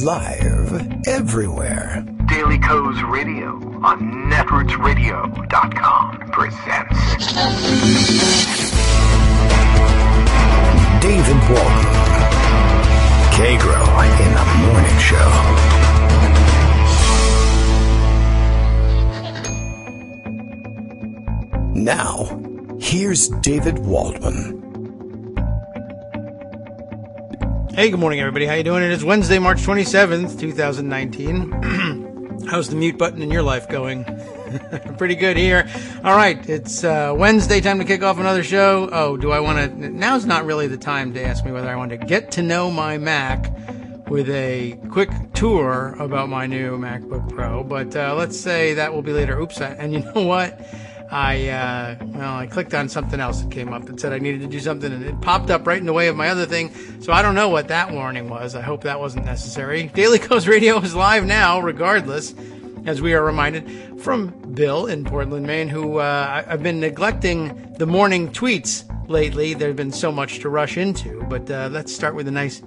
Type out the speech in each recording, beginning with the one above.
Live everywhere. Daily Co's Radio on netrootsradio.com presents David Waldman. Kagro in the Morning Show. Now, here's David Waldman. Hey, good morning, everybody. How you doing? It is Wednesday, March 27th, 2019. How's the mute button in your life going? Pretty good here. All right, it's Wednesday, time to kick off another show. Oh, do I want to... Now's not really the time to ask me whether I want to get to know my Mac with a quick tour about my new MacBook Pro, but let's say that will be later. Oops, and you know what? I clicked on something else that came up that said I needed to do something, and it popped up right in the way of my other thing, so I don't know what that warning was. I hope that wasn't necessary. Daily Co's Radio is live now, regardless, as we are reminded from Bill in Portland, Maine, who I've been neglecting the morning tweets lately. There's been so much to rush into, but let's start with a nice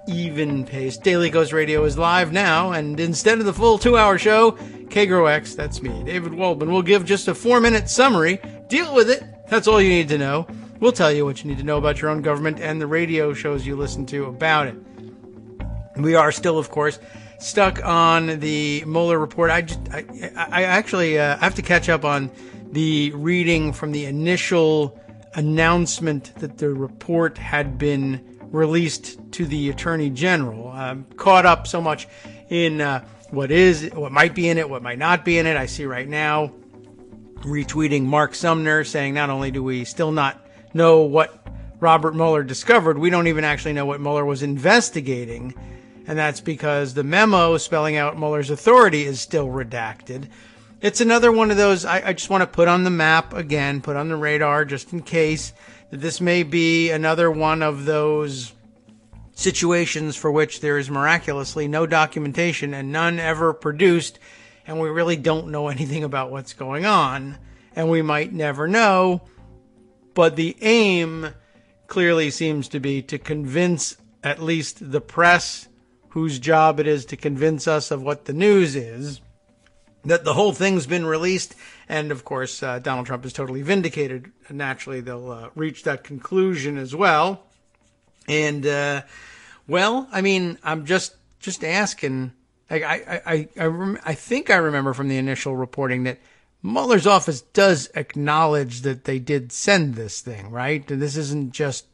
even pace. Daily Co's Radio is live now, and instead of the full 2-hour show, Kagro X, that's me, David Waldman, will give just a 4-minute summary. Deal with it. That's all you need to know. We'll tell you what you need to know about your own government and the radio shows you listen to about it. We are still, of course, stuck on the Mueller report. I actually have to catch up on the reading from the initial announcement that the report had been released to the Attorney General. I'm caught up so much in what might be in it, what might not be in it. I see right now retweeting Mark Sumner saying not only do we still not know what Robert Mueller discovered, we don't even actually know what Mueller was investigating. And that's because the memo spelling out Mueller's authority is still redacted. It's another one of those I just want to put on the map again, put on the radar just in case that this may be another one of those situations for which there is miraculously no documentation and none ever produced, and we really don't know anything about what's going on, and we might never know, but the aim clearly seems to be to convince at least the press, whose job it is to convince us of what the news is, that the whole thing's been released, and of course Donald Trump is totally vindicated. Naturally, they'll reach that conclusion as well. And I'm just asking. I think I remember from the initial reporting that Mueller's office does acknowledge that they did send this thing, right? And this isn't just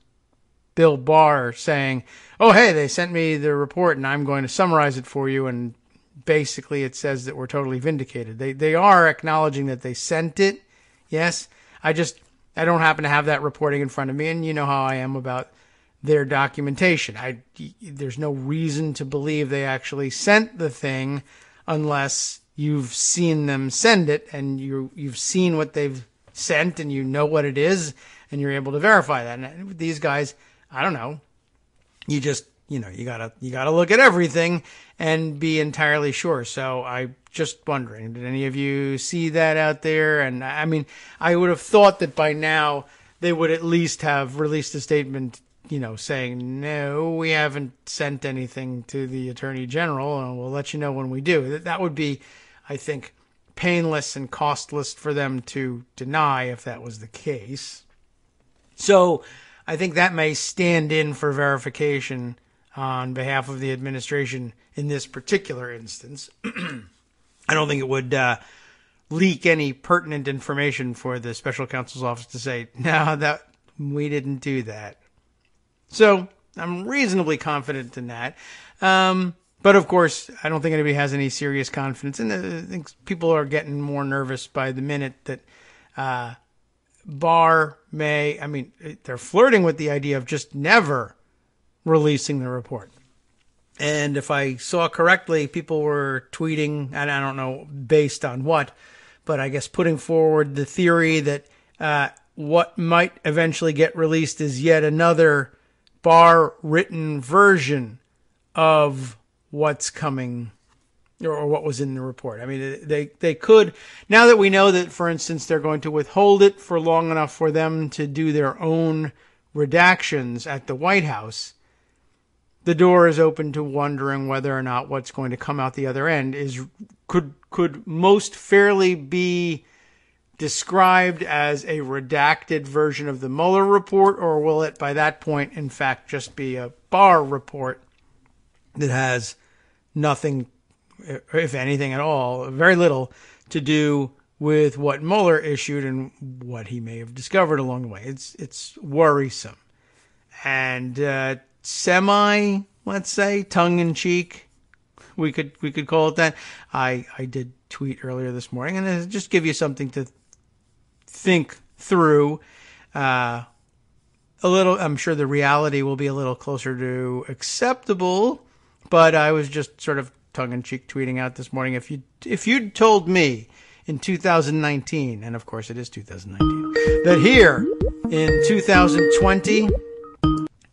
Bill Barr saying, "Oh, hey, they sent me the report, and I'm going to summarize it for you." And basically, it says that we're totally vindicated. They are acknowledging that they sent it. Yes, I don't happen to have that reporting in front of me, and you know how I am about their documentation. There's no reason to believe they actually sent the thing unless you've seen them send it and you've seen what they've sent and you know what it is and you're able to verify that. And with these guys, I don't know. You just, you gotta look at everything and be entirely sure. So I'm just wondering, did any of you see that out there? And I mean, I would have thought that by now they would at least have released a statement, saying, no, we haven't sent anything to the Attorney General, and we'll let you know when we do. That would be, I think, painless and costless for them to deny if that was the case. So I think that may stand in for verification on behalf of the administration in this particular instance. I don't think it would leak any pertinent information for the special counsel's office to say, no, that we didn't do that. So I'm reasonably confident in that. But of course, I don't think anybody has any serious confidence. And I think people are getting more nervous by the minute that Barr they're flirting with the idea of just never releasing the report. And if I saw correctly, people were tweeting, and I don't know based on what, but I guess putting forward the theory that what might eventually get released is yet another Barr-written version of what's coming or what was in the report. I mean, they could, now that we know that, for instance, they're going to withhold it for long enough for them to do their own redactions at the White House, the door is open to wondering whether or not what's going to come out the other end could most fairly be described as a redacted version of the Mueller report, or will it by that point in fact just be a Barr report that has nothing, if anything at all, very little to do with what Mueller issued and what he may have discovered along the way. It's worrisome. And semi, let's say, tongue-in-cheek, we could call it that. I did tweet earlier this morning, and it'll just give you something to think through. A little, I'm sure the reality will be a little closer to acceptable, but I was just sort of tongue-in-cheek tweeting out this morning. If you'd told me in 2019, and of course it is 2019, that here in 2020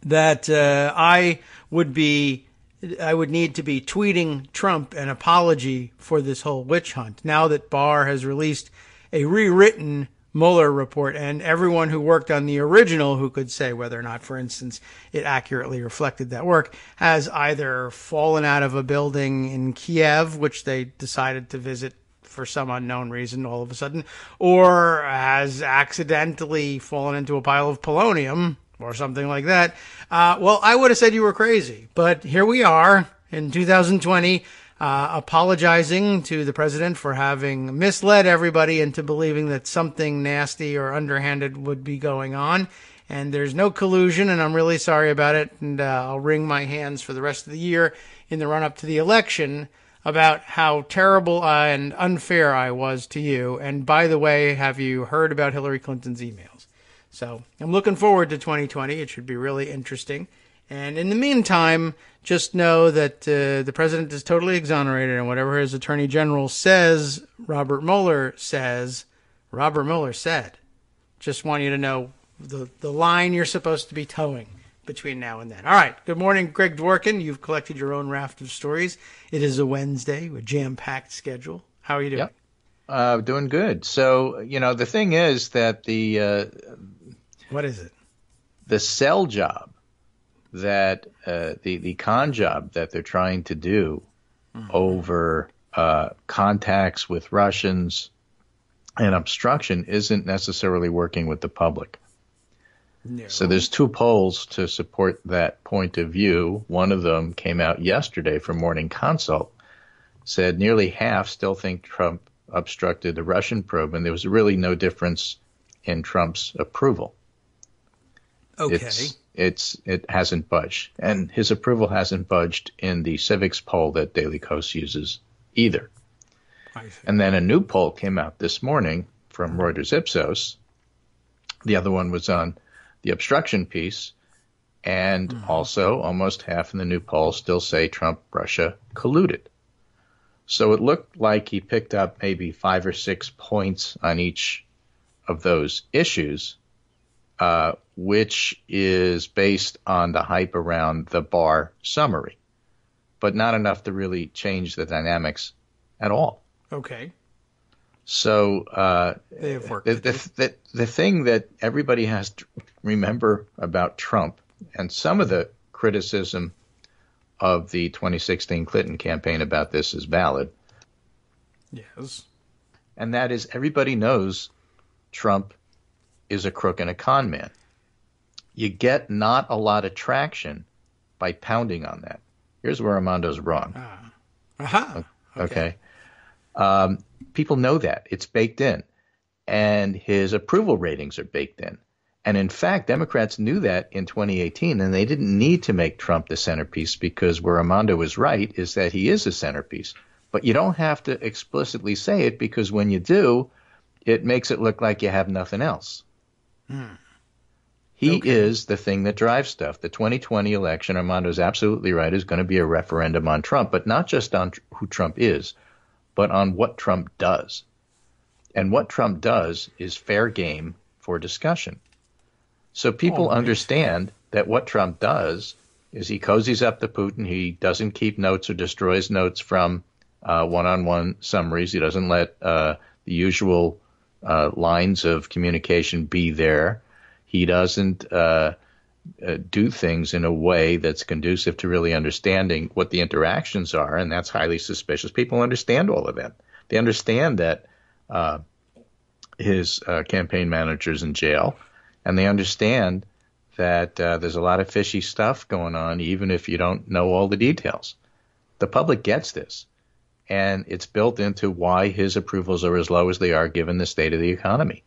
that I would need to be tweeting Trump an apology for this whole witch hunt, now that Barr has released a rewritten Mueller report, and everyone who worked on the original, who could say whether or not, for instance, it accurately reflected that work, has either fallen out of a building in Kiev, which they decided to visit for some unknown reason all of a sudden, or has accidentally fallen into a pile of polonium or something like that. Well, I would have said you were crazy, but here we are in 2020, apologizing to the president for having misled everybody into believing that something nasty or underhanded would be going on. And there's no collusion, and I'm really sorry about it. And I'll wring my hands for the rest of the year in the run-up to the election about how terrible and unfair I was to you. And by the way, have you heard about Hillary Clinton's emails? So I'm looking forward to 2020. It should be really interesting. And in the meantime, just know that the president is totally exonerated, and whatever his attorney general says, Robert Mueller said. Just want you to know the line you're supposed to be towing between now and then. All right. Good morning, Greg Dworkin. You've collected your own raft of stories. It is a Wednesday, a jam-packed schedule. How are you doing? Yep. Doing good. So, the thing is that what is it? The sell job that the con job that they're trying to do over contacts with Russians and obstruction isn't necessarily working with the public. No. So there's two polls to support that point of view. One of them came out yesterday from Morning Consult, said nearly half still think Trump obstructed the Russian probe, and there was really no difference in Trump's approval. Okay. It hasn't budged, and his approval hasn't budged in the civics poll that Daily Kos uses either. And then a new poll came out this morning from Reuters Ipsos. The other one was on the obstruction piece, and also almost half in the new poll still say Trump-Russia colluded. So it looked like he picked up maybe 5 or 6 points on each of those issues, which is based on the hype around the Barr summary, but not enough to really change the dynamics at all. Okay. So they have worked. The thing that everybody has to remember about Trump, and some of the criticism of the 2016 Clinton campaign about this is valid. Yes. And that is, everybody knows Trump is a crook and a con man. You get not a lot of traction by pounding on that. Here's where Armando's wrong. Okay. People know that. It's baked in. And his approval ratings are baked in. And in fact, Democrats knew that in 2018, and they didn't need to make Trump the centerpiece, because where Armando was right is that he is a centerpiece. But you don't have to explicitly say it, because when you do, it makes it look like you have nothing else. He is the thing that drives stuff. The 2020 election, Armando's absolutely right, is going to be a referendum on Trump, but not just on who Trump is, but on what Trump does. And what Trump does is fair game for discussion. So people understand that what Trump does is he cozies up to Putin. He doesn't keep notes or destroys notes from one-on-one summaries. He doesn't let the usual lines of communication be there. He doesn't do things in a way that's conducive to really understanding what the interactions are, and that's highly suspicious. People understand all of that. They understand that his campaign manager's in jail, and they understand that there's a lot of fishy stuff going on, even if you don't know all the details. The public gets this, and it's built into why his approvals are as low as they are given the state of the economy.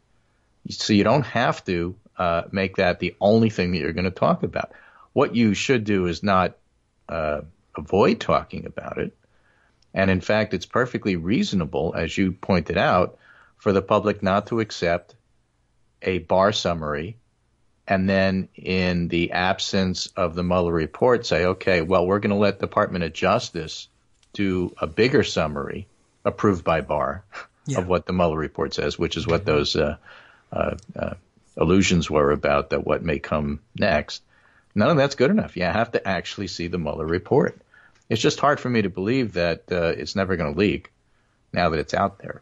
So you don't have to make that the only thing that you're going to talk about. What you should do is not avoid talking about it. And in fact, it's perfectly reasonable, as you pointed out, for the public not to accept a Barr summary and then in the absence of the Mueller report say, okay, well, we're going to let the Department of Justice do a bigger summary approved by Barr of what the Mueller report says, which is what those illusions were about that what may come next. None of that's good enough. You have to actually see the Mueller report. It's just hard for me to believe that it's never going to leak now that it's out there.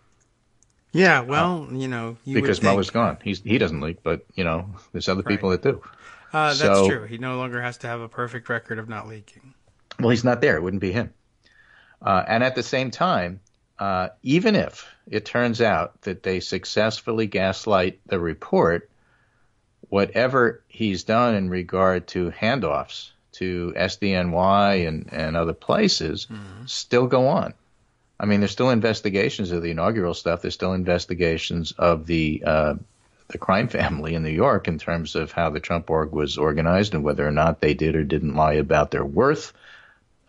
Yeah, well, you because Mueller's gone. He doesn't leak, but there's other people that do. That's true. He no longer has to have a perfect record of not leaking. Well, he's not there. It wouldn't be him. And at the same time, even if it turns out that they successfully gaslight the report, whatever he's done in regard to handoffs to SDNY and other places still go on. I mean, there's still investigations of the inaugural stuff. There's still investigations of the crime family in New York in terms of how the Trump org was organized and whether or not they did or didn't lie about their worth.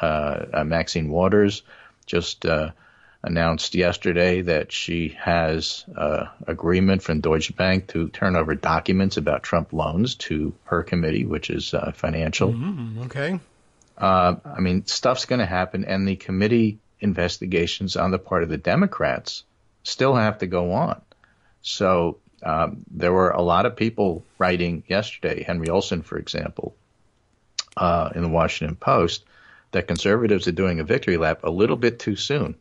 Maxine Waters just announced yesterday that she has agreement from Deutsche Bank to turn over documents about Trump loans to her committee, which is financial. Okay. I mean, stuff's going to happen, and the committee investigations on the part of the Democrats still have to go on. So there were a lot of people writing yesterday, Henry Olsen, for example, in the Washington Post, that conservatives are doing a victory lap a little bit too soon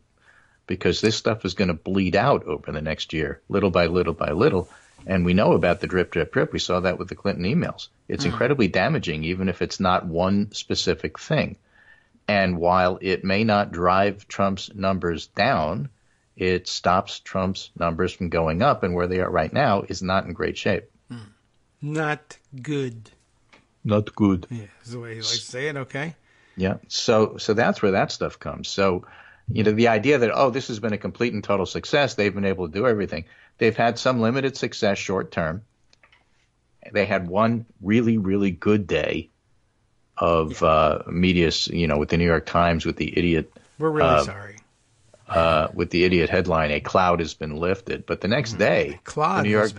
because this stuff is going to bleed out over the next year, little by little by little. And we know about the drip, drip, drip. We saw that with the Clinton emails. It's incredibly damaging, even if it's not one specific thing. And while it may not drive Trump's numbers down, it stops Trump's numbers from going up. And where they are right now is not in great shape. Not good. Not good. Yeah, that's the way he likes to say it. Okay. Yeah. So that's where that stuff comes. So, the idea that, this has been a complete and total success, they've been able to do everything. They've had some limited success short term. They had one really, really good day of media, with the New York Times, with the idiot. We're really sorry. With the idiot headline, a cloud has been lifted. But the next day, the New York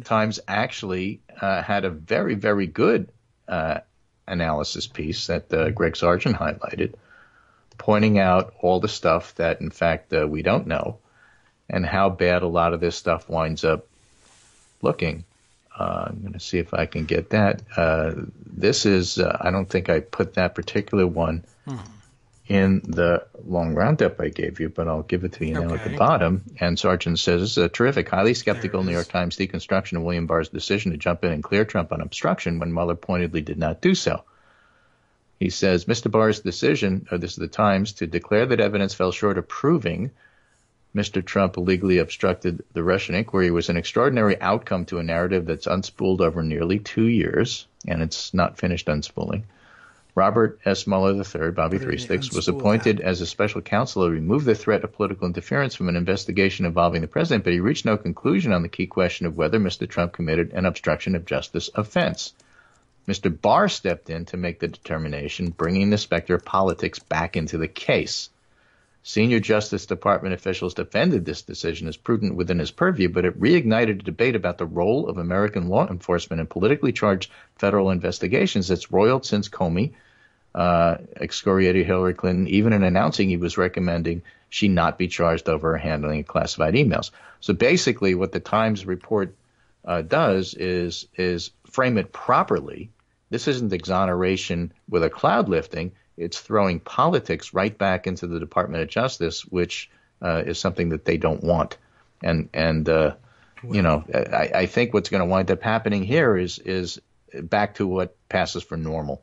Times actually had a very, very good analysis piece that Greg Sargent highlighted, pointing out all the stuff that, in fact, we don't know and how bad a lot of this stuff winds up looking. I'm going to see if I can get that. This is, I don't think I put that particular one in the long roundup I gave you, but I'll give it to you now at the bottom. And Sargent says, this is a terrific, highly skeptical New York Times deconstruction of William Barr's decision to jump in and clear Trump on obstruction when Mueller pointedly did not do so. He says, Mr. Barr's decision, or this is the Times, to declare that evidence fell short of proving Mr. Trump illegally obstructed the Russian inquiry was an extraordinary outcome to a narrative that's unspooled over nearly 2 years, and it's not finished unspooling. Robert S. Mueller III, Bobby Three Sticks, was appointed as a special counsel to remove the threat of political interference from an investigation involving the president, but he reached no conclusion on the key question of whether Mr. Trump committed an obstruction of justice offense. Mr. Barr stepped in to make the determination, bringing the specter of politics back into the case. Senior Justice Department officials defended this decision as prudent within his purview, but it reignited a debate about the role of American law enforcement in politically charged federal investigations that's roiled since Comey excoriated Hillary Clinton, even in announcing he was recommending she not be charged over handling of classified emails. So basically what the Times report does is frame it properly. This isn't exoneration with a cloud lifting. It's throwing politics right back into the Department of Justice, which is something that they don't want. I think what's going to wind up happening here is back to what passes for normal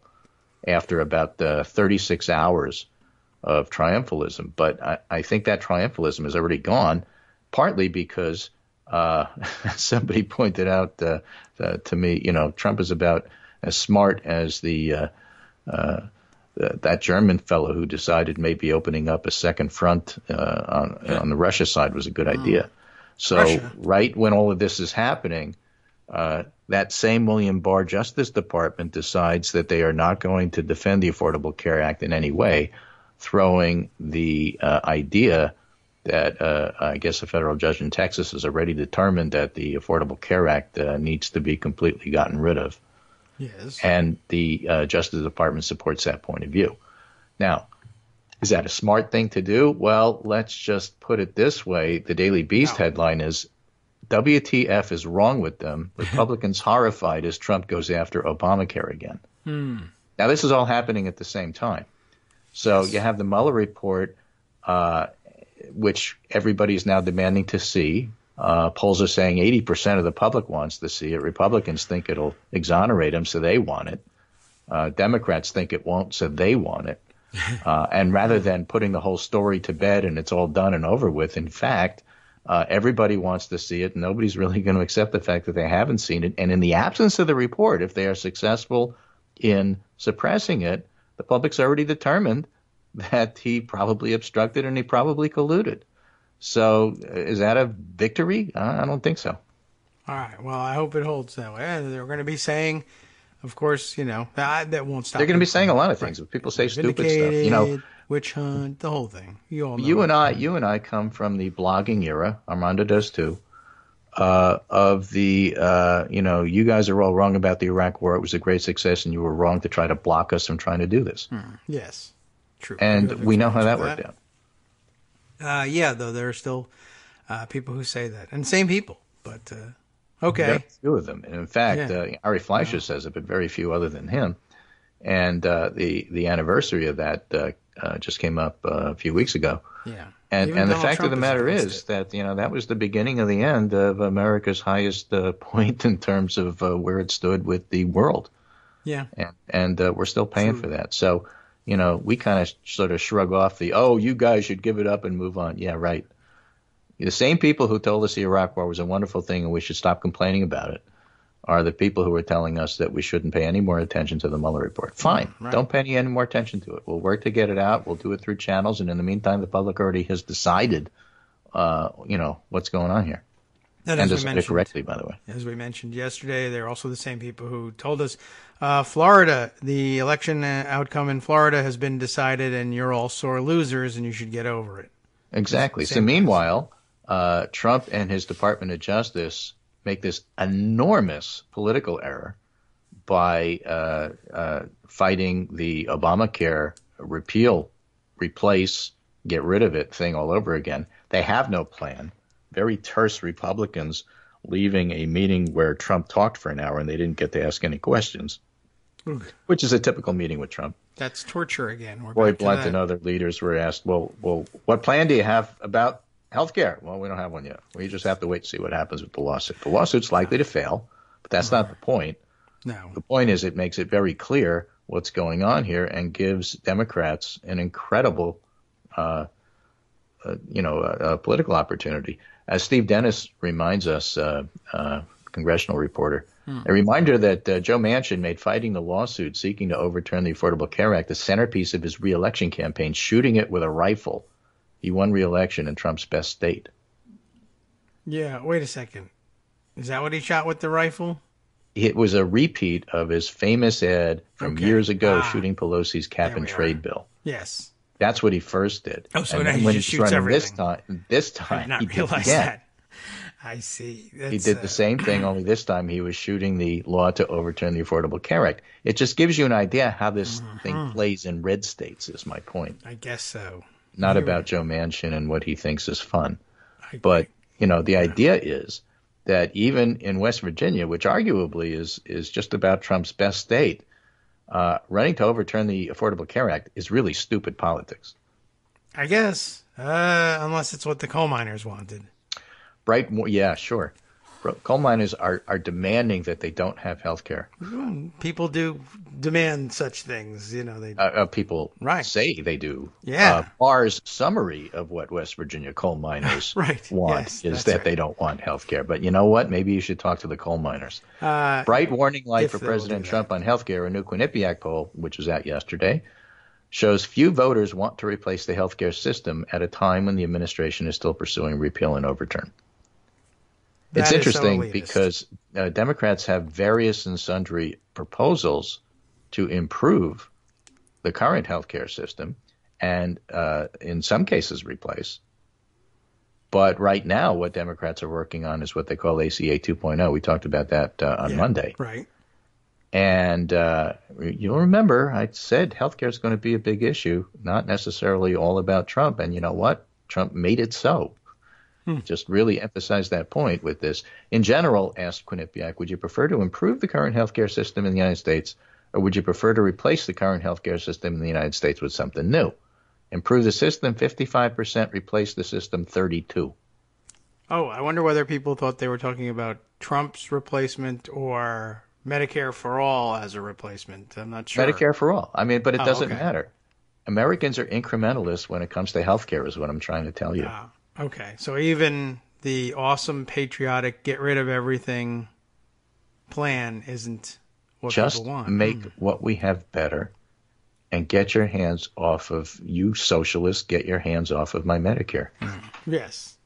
after about 36 hours of triumphalism. But I think that triumphalism is already gone, partly because somebody pointed out to me, Trump is about as smart as that German fellow who decided maybe opening up a second front on the Russia side was a good idea. So Russia. Right when all of this is happening, that same William Barr Justice Department decides that they are not going to defend the Affordable Care Act in any way, throwing the idea that I guess a federal judge in Texas has already determined that the Affordable Care Act needs to be completely gotten rid of. Yes. And the Justice Department supports that point of view. Now, is that a smart thing to do? Well, let's just put it this way. The Daily Beast headline is, WTF is wrong with them? Republicans horrified as Trump goes after Obamacare again. Now, this is all happening at the same time. So you have the Mueller report, which everybody is now demanding to see. Polls are saying 80% of the public wants to see it. Republicans think it'll exonerate them, so they want it. Democrats think it won't, so they want it. And rather than putting the whole story to bed and it's all done and over with, in fact, everybody wants to see it. Nobody's really going to accept the fact that they haven't seen it. And in the absence of the report, if they are successful in suppressing it, the public's already determined that he probably obstructed and he probably colluded. So is that a victory? I don't think so. All right. Well, I hope it holds that way. And they're going to be saying, of course, that won't stop. They're going to be saying a lot of things. If people say stupid stuff, witch hunt, the whole thing. You all know. You and I come from the blogging era. Armando does too. Of the, you guys are all wrong about the Iraq War. It was a great success, and you were wrong to try to block us from trying to do this. Yes, true. And we know how that worked out. Though there are still people who say that, and same people. But okay, very few of them. And in fact, Ari Fleischer says it, but very few other than him. And the anniversary of that just came up a few weeks ago. Yeah. And the fact of the matter is that that was the beginning of the end of America's highest point in terms of where it stood with the world. Yeah. And we're still paying for that. So we kind of sort of shrug off you guys should give it up and move on. Yeah, right. The same people who told us the Iraq War was a wonderful thing and we should stop complaining about it are the people who are telling us that we shouldn't pay any more attention to the Mueller report. Fine. Right. Don't pay any more attention to it. We'll work to get it out. We'll do it through channels. And in the meantime, the public already has decided, what's going on here. And decided correctly, by the way. As we mentioned yesterday, they're also the same people who told us Florida, the election outcome in Florida has been decided and you're all sore losers and you should get over it. Exactly. So meanwhile, Trump and his Department of Justice make this enormous political error by fighting the Obamacare repeal, replace, get rid of it thing all over again. They have no plan. Very terse Republicans leaving a meeting where Trump talked for an hour and they didn't get to ask any questions, which is a typical meeting with Trump. That's torture again. Roy Blunt and other leaders were asked, well, what plan do you have about health care? Well, we don't have one yet. We just have to wait to see what happens with the lawsuit. The lawsuit's likely to fail, but that's not the point. No. The point is it makes it very clear what's going on here and gives Democrats an incredible political opportunity. As Steve Dennis reminds us, congressional reporter, a reminder that Joe Manchin made fighting the lawsuit seeking to overturn the Affordable Care Act the centerpiece of his re-election campaign, shooting it with a rifle. He won re-election in Trump's best state. Yeah, wait a second. Is that what he shot with the rifle? It was a repeat of his famous ad from years ago shooting Pelosi's cap and trade bill. Yes. That's what he first did. Oh, so now he just shoots everything. This time I did not he realize did that. I see. He did the same thing, only this time he was shooting the law to overturn the Affordable Care Act. It just gives you an idea how this thing plays in red states, is my point. I guess so. Not about Joe Manchin and what he thinks is fun. But, the idea is that even in West Virginia, which arguably is just about Trump's best state, running to overturn the Affordable Care Act is really stupid politics. I guess, unless it's what the coal miners wanted. Yeah, sure. Coal miners are demanding that they don't have health care. People do demand such things, They People Right. say they do. Yeah. Barr's summary of what West Virginia coal miners Right. want Yes, is that's that right. they don't want health care. But you know what? Maybe you should talk to the coal miners. Bright warning light if for they will President do Trump that. on health care. A new Quinnipiac poll, which was out yesterday, shows few voters want to replace the health care system at a time when the administration is still pursuing repeal and overturn. It's That is so interesting elitist. because Democrats have various and sundry proposals to improve the current healthcare system and in some cases replace. But right now what Democrats are working on is what they call ACA 2.0. We talked about that on Monday. Right. And you'll remember I said healthcare is going to be a big issue, not necessarily all about Trump. And you know what? Trump made it so. Just really emphasize that point with this. In general, asked Quinnipiac, would you prefer to improve the current healthcare system in the United States, or would you prefer to replace the current healthcare system in the United States with something new? Improve the system, 55%. Replace the system, 32%. Oh, I wonder whether people thought they were talking about Trump's replacement or Medicare for all as a replacement. I'm not sure. Medicare for all. I mean, but it doesn't okay. matter. Americans are incrementalists when it comes to healthcare is what I'm trying to tell you. Okay, so even the awesome patriotic get rid of everything plan isn't what Just people want. make what we have better and get your hands off of, you socialists, get your hands off of my Medicare. Yes,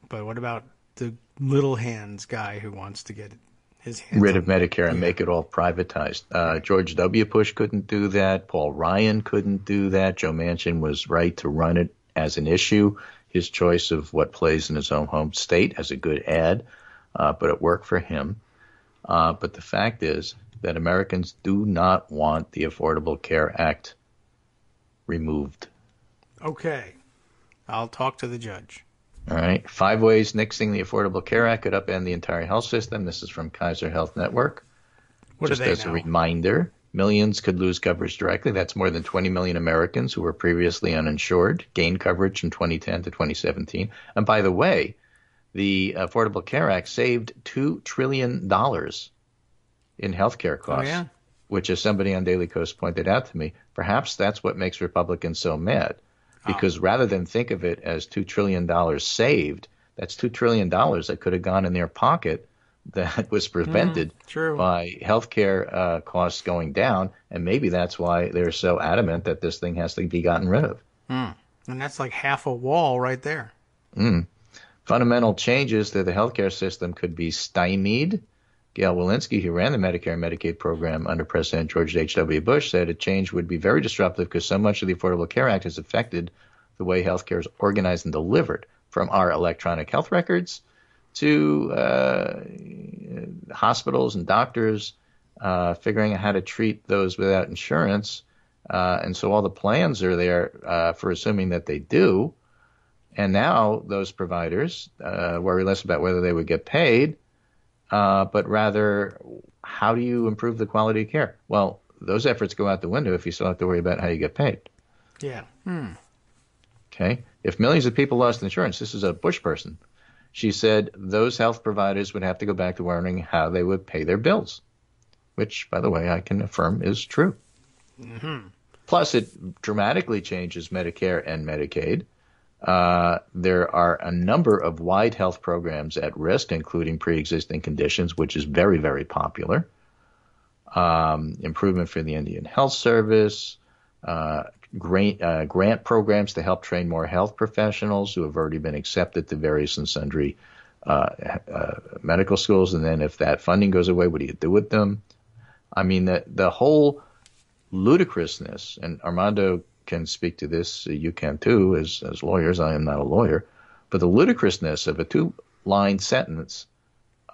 but what about the little hands guy who wants to get his hands Rid on of Medicare and make it all privatized. George W. Bush couldn't do that. Paul Ryan couldn't do that. Joe Manchin was right to run it as an issue. His choice of what plays in his own home state as a good ad, but it worked for him. But the fact is that Americans do not want the Affordable Care Act removed. Okay, I'll talk to the judge. All right. 5 ways nixing the Affordable Care Act could upend the entire health system. This is from Kaiser Health Network. What Just do they as know? a reminder, millions could lose coverage directly. That's more than 20 million Americans who were previously uninsured gained coverage from 2010 to 2017. And by the way, the Affordable Care Act saved $2 trillion in healthcare costs, which, as somebody on Daily Kos pointed out to me, perhaps that's what makes Republicans so mad. Because rather than think of it as $2 trillion saved, that's $2 trillion that could have gone in their pocket that was prevented by healthcare costs going down. And maybe that's why they're so adamant that this thing has to be gotten rid of. And that's like half a wall right there. Fundamental changes to the healthcare system could be stymied. Gail Walensky, who ran the Medicare and Medicaid program under President George H.W. Bush, said a change would be very disruptive because so much of the Affordable Care Act has affected the way healthcare is organized and delivered, from our electronic health records to hospitals and doctors figuring out how to treat those without insurance. And so all the plans are there for assuming that they do. And now those providers worry less about whether they would get paid, but rather, how do you improve the quality of care? Well, those efforts go out the window if you still have to worry about how you get paid. Yeah. Okay. If millions of people lost insurance, this is a Bush person. She said those health providers would have to go back to wondering how they would pay their bills, which, by the way, I can affirm is true. Plus, it dramatically changes Medicare and Medicaid. There are a number of wide health programs at risk, including pre-existing conditions, which is very, very popular. Improvement for the Indian Health Service, grant programs to help train more health professionals who have already been accepted to various and sundry medical schools. And then if that funding goes away, what do you do with them? I mean, the whole ludicrousness, and Armando can speak to this, you can too, as lawyers. I am not a lawyer, but the ludicrousness of a 2-line sentence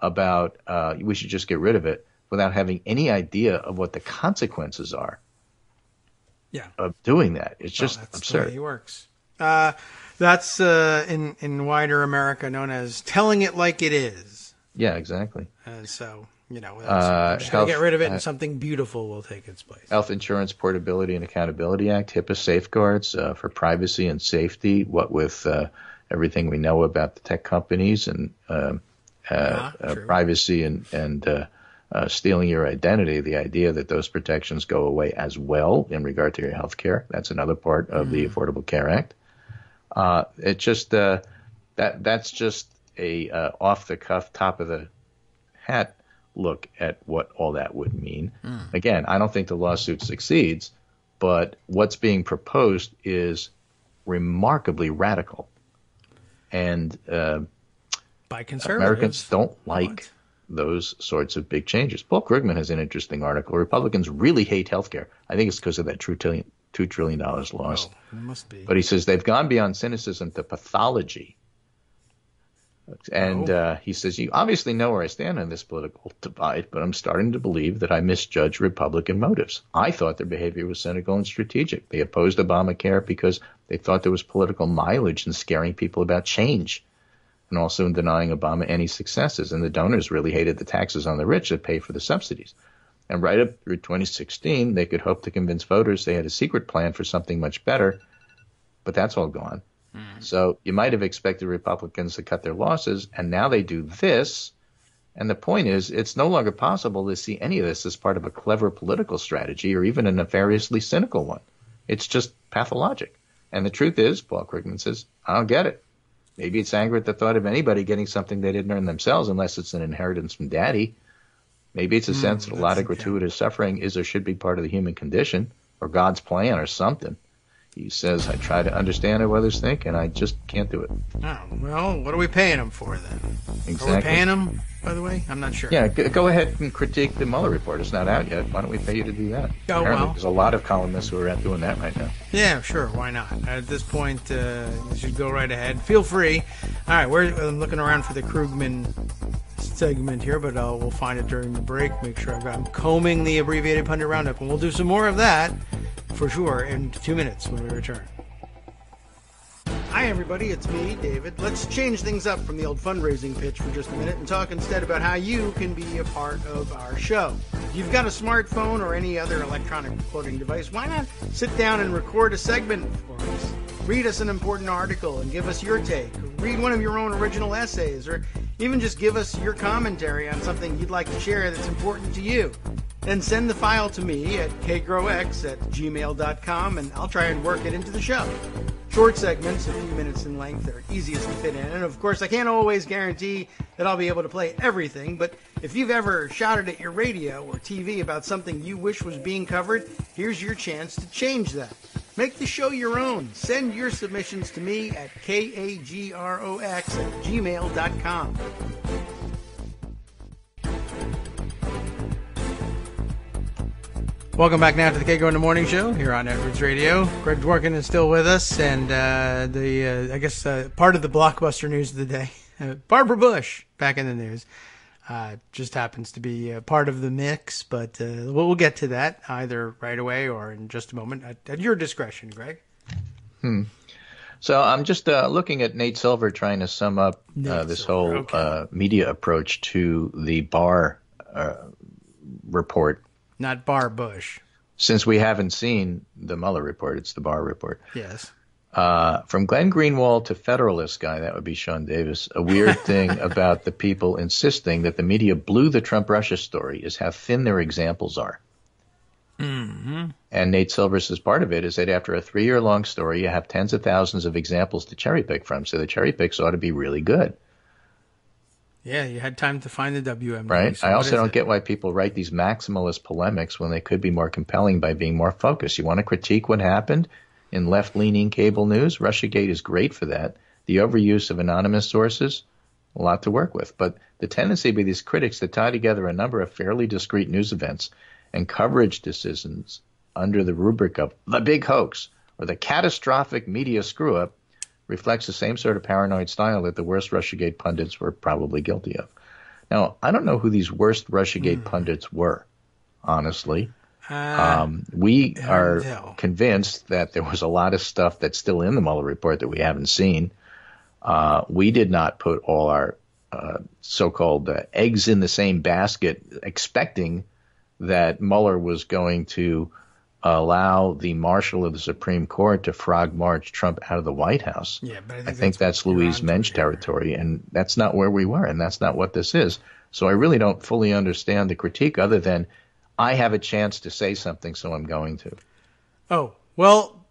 about we should just get rid of it without having any idea of what the consequences are of doing that. It's just that's absurd. The way he works. That's in wider America known as telling it like it is. Yeah, exactly. And so, just got to get rid of it and something beautiful will take its place. Health Insurance Portability and Accountability Act, HIPAA safeguards for privacy and safety, what with everything we know about the tech companies and privacy and stealing your identity, the idea that those protections go away as well in regard to your health care. That's another part of the Affordable Care Act. It just that's just a off the cuff, top of the hat look at what all that would mean. Again, I don't think the lawsuit succeeds, but what's being proposed is remarkably radical, and by conservatives, Americans don't like those sorts of big changes. Paul Krugman has an interesting article. Republicans really hate healthcare. I think it's because of that $2 trillion lost. It must be. But he says they've gone beyond cynicism to pathology. And he says, you obviously know where I stand on this political divide, but I'm starting to believe that I misjudge Republican motives. I thought their behavior was cynical and strategic. They opposed Obamacare because they thought there was political mileage in scaring people about change, and also in denying Obama any successes. And the donors really hated the taxes on the rich that pay for the subsidies. And right up through 2016, they could hope to convince voters they had a secret plan for something much better, but that's all gone. So you might have expected Republicans to cut their losses, and now they do this. And the point is, it's no longer possible to see any of this as part of a clever political strategy or even a nefariously cynical one. It's just pathologic. And the truth is, Paul Krugman says, I don't get it. Maybe it's anger at the thought of anybody getting something they didn't earn themselves unless it's an inheritance from daddy. Maybe it's a sense that a lot of gratuitous suffering is or should be part of the human condition or God's plan or something. He says, I try to understand how others think, and I just can't do it. Oh, well, what are we paying him for then? Exactly. Are we paying him, by the way? I'm not sure. Yeah, go ahead and critique the Mueller report. It's not out yet. Why don't we pay you to do that? Oh, Apparently, well. there's a lot of columnists who are out doing that right now. Yeah, sure. Why not? At this point, you should go right ahead. Feel free. All right, I'm looking around for the Krugman segment here, but we'll find it during the break. Make sure I'm combing the abbreviated pundit roundup, and we'll do some more of that for sure in 2 minutes when we return. Hi everybody, it's me, David. Let's change things up from the old fundraising pitch for just a minute and talk instead about how you can be a part of our show. If you've got a smartphone or any other electronic recording device, why not sit down and record a segment for us? Read us an important article and give us your take. Read one of your own original essays, or even just give us your commentary on something you'd like to share that's important to you. Then send the file to me at kagrox@gmail.com, and I'll try and work it into the show. Short segments, a few minutes in length, are easiest to fit in. And of course, I can't always guarantee that I'll be able to play everything, but if you've ever shouted at your radio or TV about something you wish was being covered, here's your chance to change that. Make the show your own. Send your submissions to me at kagrox@gmail.com. Welcome back now to the Kagro in the Morning Show here on Edwards Radio. Greg Dworkin is still with us, and part of the blockbuster news of the day, Barbara Bush back in the news, just happens to be part of the mix, but we'll get to that either right away or in just a moment at your discretion, Greg. So I'm just looking at Nate Silver trying to sum up this whole media approach to the Barr report. Not Barr Bush. Since we haven't seen the Mueller report, it's the Barr report. Yes. From Glenn Greenwald to Federalist guy, that would be Sean Davis, a weird thing about the people insisting that the media blew the Trump-Russia story is how thin their examples are. Mm-hmm. And Nate Silver says part of it is that after a 3-year-long story, you have tens of thousands of examples to cherry pick from, so the cherry picks ought to be really good. Yeah, you had time to find the WMD. Right. So I also don't get why people write these maximalist polemics when they could be more compelling by being more focused. You want to critique what happened in left-leaning cable news? Russiagate is great for that. The overuse of anonymous sources, a lot to work with. But the tendency by these critics to tie together a number of fairly discrete news events and coverage decisions under the rubric of the big hoax or the catastrophic media screw-up reflects the same sort of paranoid style that the worst Russiagate pundits were probably guilty of. Now, I don't know who these worst Russiagate pundits were, honestly. We are convinced that there was a lot of stuff that's still in the Mueller report that we haven't seen. We did not put all our so-called eggs in the same basket expecting that Mueller was going to allow the marshal of the Supreme Court to frog march Trump out of the White House. Yeah, but I think that's Louise Mensch territory, and that's not where we were, and that's not what this is. So I really don't fully understand the critique other than I have a chance to say something, so I'm going to. Oh, well,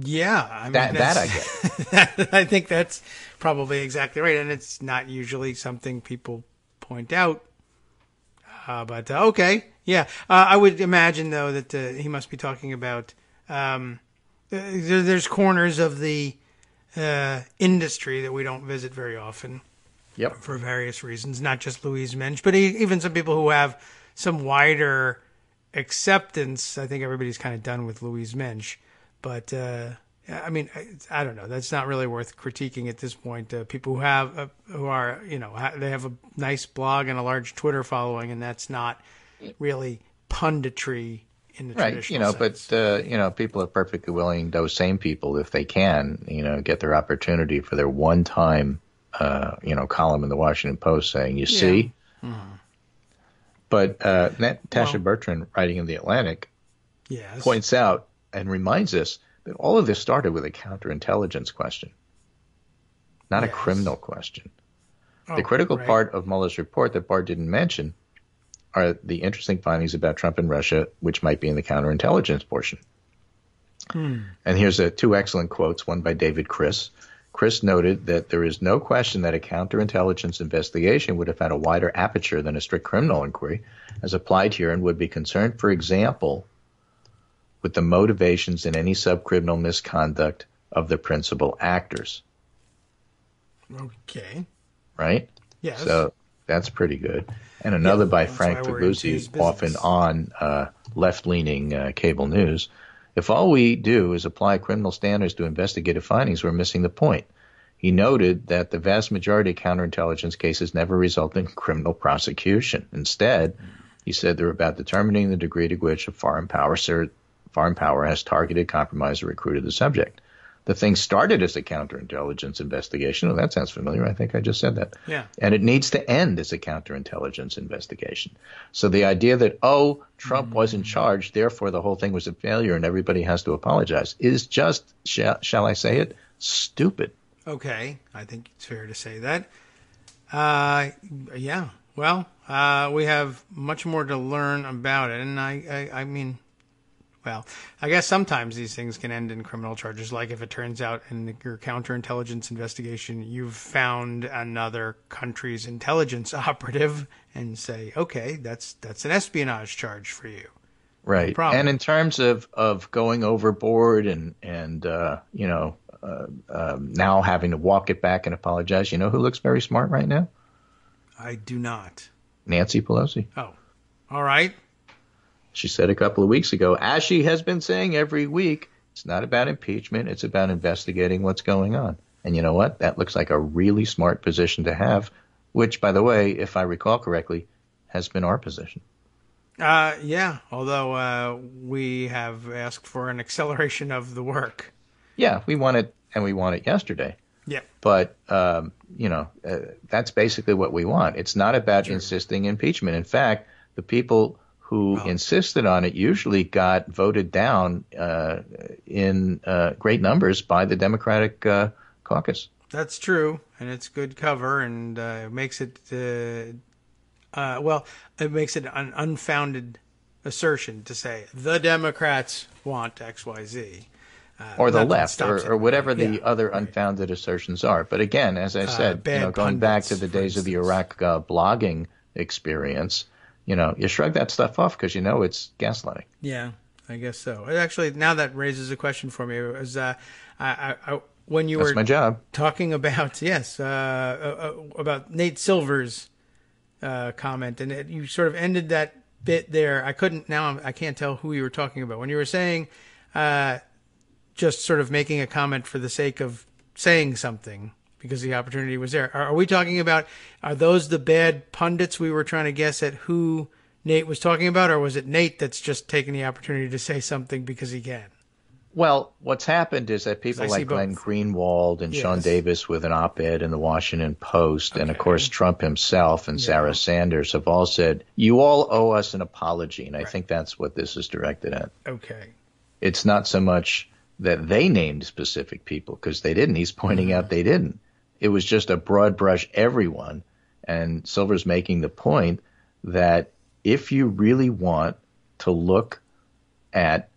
yeah. I mean, that I get. I think that's probably exactly right, and it's not usually something people point out. But okay, yeah. I would imagine, though, that he must be talking about there's corners of the industry that we don't visit very often. Yep. For various reasons, not just Louise Mensch, but even some people who have some wider acceptance. I think everybody's kind of done with Louise Mensch, but I mean, I don't know. That's not really worth critiquing at this point. People who have, they have a nice blog and a large Twitter following, and that's not really punditry in the traditional sense. But people are perfectly willing. Those same people, if they can, get their opportunity for their one-time, column in the Washington Post saying, "You see." Mm-hmm. But Natasha Bertrand, writing in The Atlantic, points out and reminds us that all of this started with a counterintelligence question, not a criminal question. The critical part of Mueller's report that Bart didn't mention are the interesting findings about Trump and Russia, which might be in the counterintelligence portion. And here's two excellent quotes, one by David Criss. Criss noted that there is no question that a counterintelligence investigation would have had a wider aperture than a strict criminal inquiry, as applied here, and would be concerned, for example, with the motivations in any subcriminal misconduct of the principal actors. Okay. Right? Yes. So that's pretty good. And another by Frank Figliuzzi, often on left-leaning cable news. If all we do is apply criminal standards to investigative findings, we're missing the point. He noted that the vast majority of counterintelligence cases never result in criminal prosecution. Instead, he said they're about determining the degree to which a foreign power has targeted, compromised, or recruited the subject. The thing started as a counterintelligence investigation. Oh, that sounds familiar. I think I just said that. Yeah. And it needs to end as a counterintelligence investigation. So the idea that, Trump wasn't charged, therefore the whole thing was a failure and everybody has to apologize is just, shall I say it, stupid. Okay. I think it's fair to say that. Yeah. Well, we have much more to learn about it. And I mean... Well, I guess sometimes these things can end in criminal charges, like if it turns out in your counterintelligence investigation you've found another country's intelligence operative and say, okay, that's an espionage charge for you. Right. No and in terms of going overboard and now having to walk it back and apologize, you know who looks very smart right now? I do not. Nancy Pelosi. Oh, all right. She said a couple of weeks ago, as she has been saying every week, it's not about impeachment. It's about investigating what's going on. And you know what? That looks like a really smart position to have, which, by the way, if I recall correctly, has been our position. Yeah, although we have asked for an acceleration of the work. Yeah, we want it, and we want it yesterday. Yeah. But, that's basically what we want. It's not about insisting impeachment. In fact, the people who insisted on it usually got voted down in great numbers by the Democratic caucus. That's true, and it's good cover, and it makes it it makes it an unfounded assertion to say the Democrats want X, Y, Z. Or the left, or whatever the other unfounded assertions are. But again, as I said, going back to the days of the Iraq blogging experience, you shrug that stuff off because it's gaslighting. Yeah, I guess so. Actually, now that raises a question for me. It was when you That's were my job. Talking about about Nate Silver's comment, and you sort of ended that bit there. I can't tell who you were talking about when you were saying just sort of making a comment for the sake of saying something, because the opportunity was there. Are we talking about, are those the bad pundits we were trying to guess at who Nate was talking about, or was it Nate that's just taking the opportunity to say something because he can? Well, what's happened is that people like Glenn Greenwald and Sean Davis with an op-ed in the Washington Post, and of course Trump himself and Sarah Sanders have all said, you all owe us an apology. And I think that's what this is directed at. Okay. It's not so much that they named specific people, because they didn't. He's pointing out they didn't. It was just a broad brush everyone. And Silver's making the point that if you really want to look at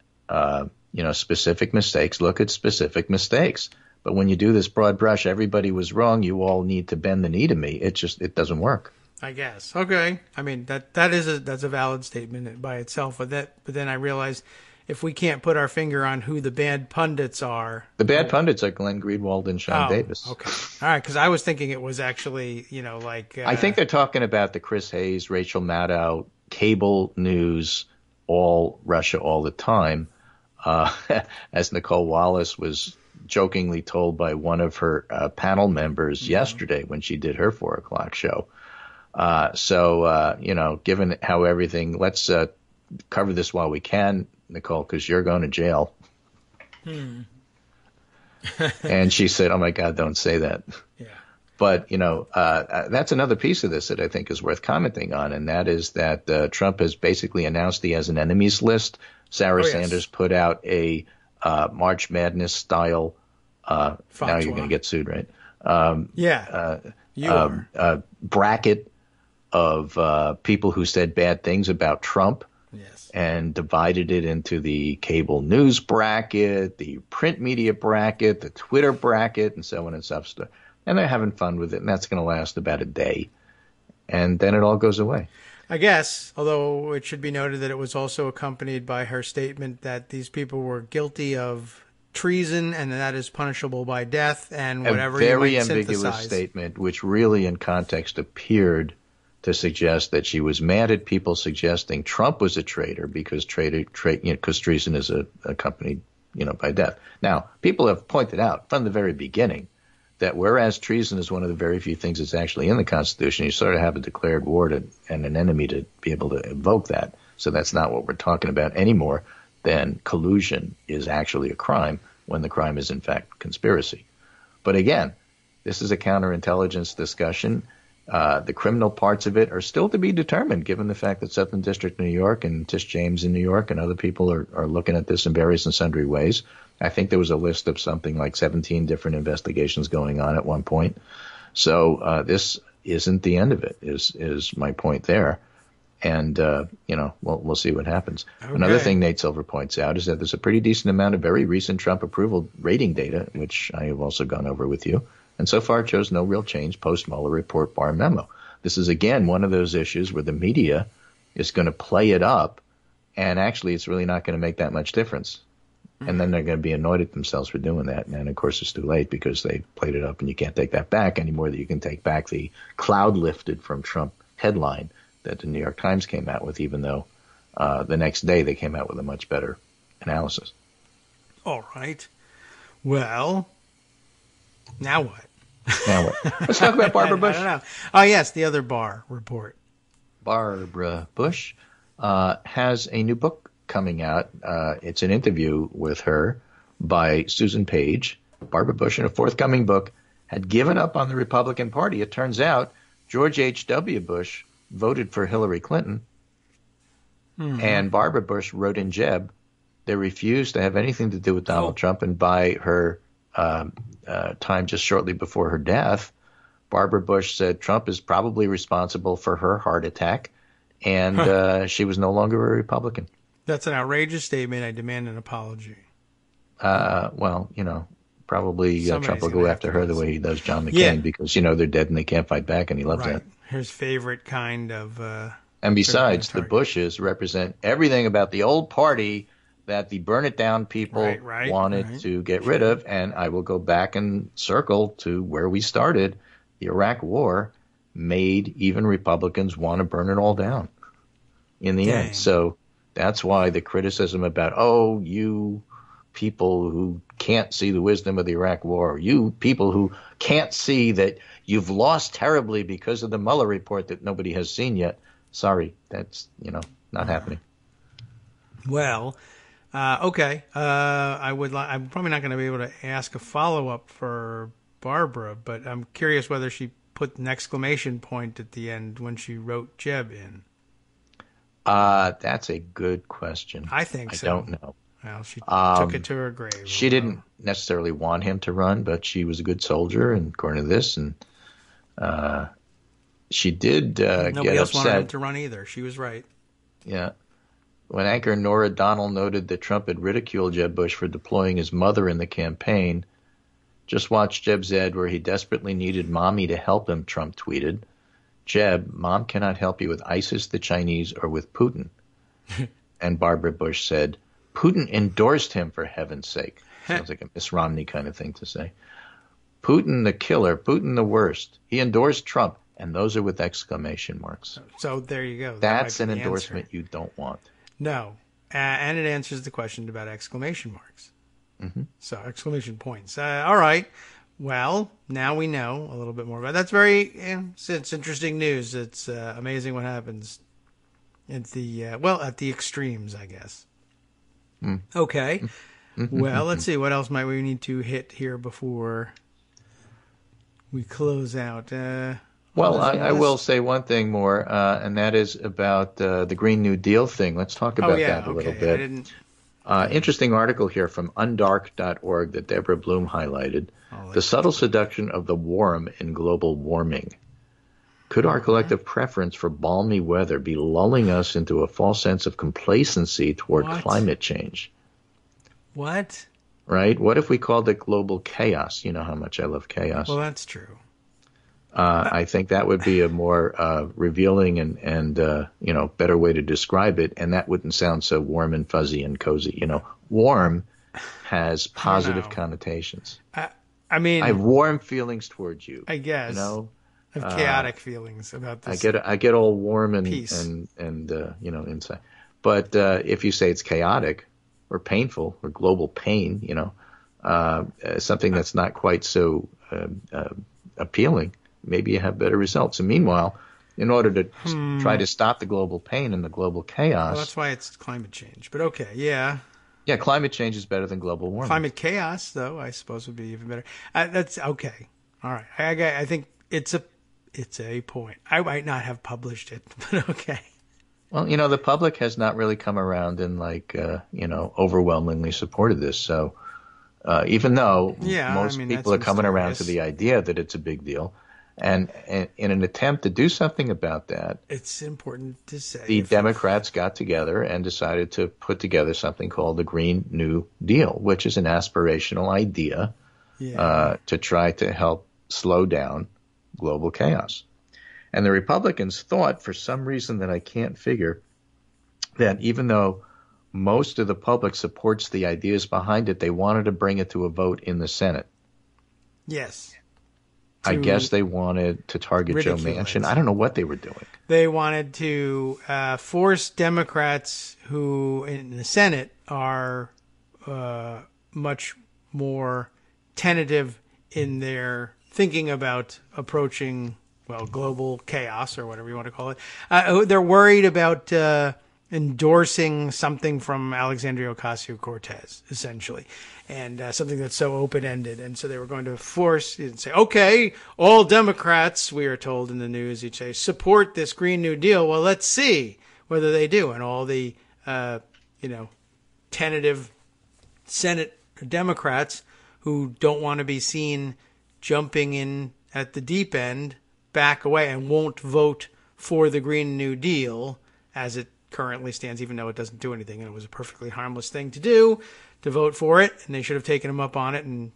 specific mistakes, look at specific mistakes. But when you do this broad brush, everybody was wrong, you all need to bend the knee to me. It doesn't work. I guess. Okay. I mean, that's a valid statement by itself. But then I realized if we can't put our finger on who the bad pundits are. The bad pundits are Glenn Greenwald and Sean Davis. Okay. All right. Because I was thinking it was actually, I think they're talking about the Chris Hayes, Rachel Maddow, cable news, all Russia all the time. As Nicole Wallace was jokingly told by one of her panel members yesterday when she did her 4 o'clock show. Given how everything, let's cover this while we can, Nicole, because you're going to jail. And she said, oh, my God, don't say that. Yeah. But, that's another piece of this that I think is worth commenting on, and that is that Trump has basically announced he has an enemies list. Sarah Sanders put out a March Madness style. Now you're going to get sued, right? Bracket of people who said bad things about Trump. Yes. And divided it into the cable news bracket, the print media bracket, the Twitter bracket, and so on and so forth. And they're having fun with it, and that's going to last about a day. And then it all goes away. I guess, although it should be noted that it was also accompanied by her statement that these people were guilty of treason and that is punishable by death and whatever you might synthesize. A very ambiguous statement, which really in context appeared to suggest that she was mad at people suggesting Trump was a traitor because treason is accompanied by death. Now, people have pointed out from the very beginning that whereas treason is one of the very few things that's actually in the Constitution, you sort of have a declared war and an enemy to be able to invoke that. So that's not what we're talking about anymore. Then collusion is actually a crime when the crime is in fact conspiracy. But again, this is a counterintelligence discussion. The criminal parts of it are still to be determined, given the fact that Southern District in New York and Tish James in New York and other people are looking at this in various and sundry ways. I think there was a list of something like 17 different investigations going on at one point. So this isn't the end of it, is my point there. And, we'll see what happens. Okay. Another thing Nate Silver points out is that there's a pretty decent amount of very recent Trump approval rating data, which I have also gone over with you. And so far it shows no real change post-Mueller report bar memo. This is, again, one of those issues where the media is going to play it up, and actually it's really not going to make that much difference. Mm-hmm. And then they're going to be annoyed at themselves for doing that. And, of course, it's too late because they played it up, and you can't take that back any more than you can take back the cloud lifted from Trump headline that the New York Times came out with, even though the next day they came out with a much better analysis. All right. Well, now what? Now what? Let's talk about Barbara Bush. I don't know. Oh, yes, the other Barr report. Barbara Bush has a new book coming out. It's an interview with her by Susan Page. Barbara Bush, in a forthcoming book, had given up on the Republican Party. It turns out George H.W. Bush voted for Hillary Clinton, and Barbara Bush wrote in Jeb they refused to have anything to do with Donald Trump, and by her time just shortly before her death, Barbara Bush said Trump is probably responsible for her heart attack, and she was no longer a Republican. That's an outrageous statement. I demand an apology. Probably Trump will go after her the way he does John McCain because, they're dead and they can't fight back, and he loves that. His favorite kind of... and besides, the Bushes represent everything about the old party that the burn-it-down people wanted to get rid of. And I will go back and circle to where we started. The Iraq War made even Republicans want to burn it all down in the end. So that's why the criticism about, you people who can't see the wisdom of the Iraq War, or you people who can't see that you've lost terribly because of the Mueller report that nobody has seen yet. Sorry, that's, not happening. Well, Okay. I'm probably not going to be able to ask a follow-up for Barbara, but I'm curious whether she put an exclamation point at the end when she wrote Jeb in. That's a good question. I think so. I don't know. Well, she took it to her grave. She didn't necessarily want him to run, but she was a good soldier, and according to this, and she did Nobody else upset. wanted him to run either. She was right. Yeah. When anchor Nora Donnell noted that Trump had ridiculed Jeb Bush for deploying his mother in the campaign, just watch Jeb's ad where he desperately needed mommy to help him, Trump tweeted. Jeb, mom cannot help you with ISIS, the Chinese, or with Putin. And Barbara Bush said, Putin endorsed him, for heaven's sake. Sounds like a Miss Romney kind of thing to say. Putin the killer, Putin the worst. He endorsed Trump, and those are with exclamation marks. So there you go. That's an endorsement you don't want. No. And it answers the question about exclamation marks. Mm-hmm. So exclamation points. All right. Well, now we know a little bit more about it. That's very, it's interesting news. It's amazing what happens at the extremes, I guess. Mm. Okay. Well, let's see. What else might we need to hit here before we close out? Well, I will say one thing more, and that is about the Green New Deal thing. Let's talk about that a little bit. Interesting article here from undark.org that Deborah Bloom highlighted. The subtle seduction of the worm in global warming. Could our collective preference for balmy weather be lulling us into a false sense of complacency toward climate change? What? Right? What if we called it global chaos? You know how much I love chaos. Well, that's true. I think that would be a more revealing and better way to describe it, and that wouldn't sound so warm and fuzzy and cozy. Warm has positive connotations. I mean, I have warm feelings towards you. I guess. I have chaotic feelings about this. I get all warm and peace. and inside. But if you say it's chaotic or painful or global pain, something that's not quite so appealing, maybe you have better results. And meanwhile, in order to try to stop the global pain and the global chaos. Well, that's why it's climate change. But okay, yeah. Yeah, climate change is better than global warming. Climate chaos, though, I suppose would be even better. That's okay. All right. I think it's a point. I might not have published it, but okay. Well, the public has not really come around and overwhelmingly supported this. So even though most people are coming around to the idea that it's a big deal, and in an attempt to do something about that, it's important to say the Democrats got together and decided to put together something called the Green New Deal, which is an aspirational idea to try to help slow down global chaos. And the Republicans thought, for some reason that I can't figure, that even though most of the public supports the ideas behind it, they wanted to bring it to a vote in the Senate. Yes. I guess they wanted to target Joe Manchin. I don't know what they were doing. They wanted to force Democrats who in the Senate are much more tentative in their thinking about approaching, global chaos or whatever you want to call it. They're worried about endorsing something from Alexandria Ocasio-Cortez, essentially, and something that's so open-ended. And so they were going to force and say, okay, all Democrats, we are told in the news each day, support this Green New Deal. Well, let's see whether they do. And all the, tentative Senate Democrats who don't want to be seen jumping in at the deep end back away and won't vote for the Green New Deal as it currently stands, even though it doesn't do anything, and it was a perfectly harmless thing to do, to vote for it, and they should have taken him up on it and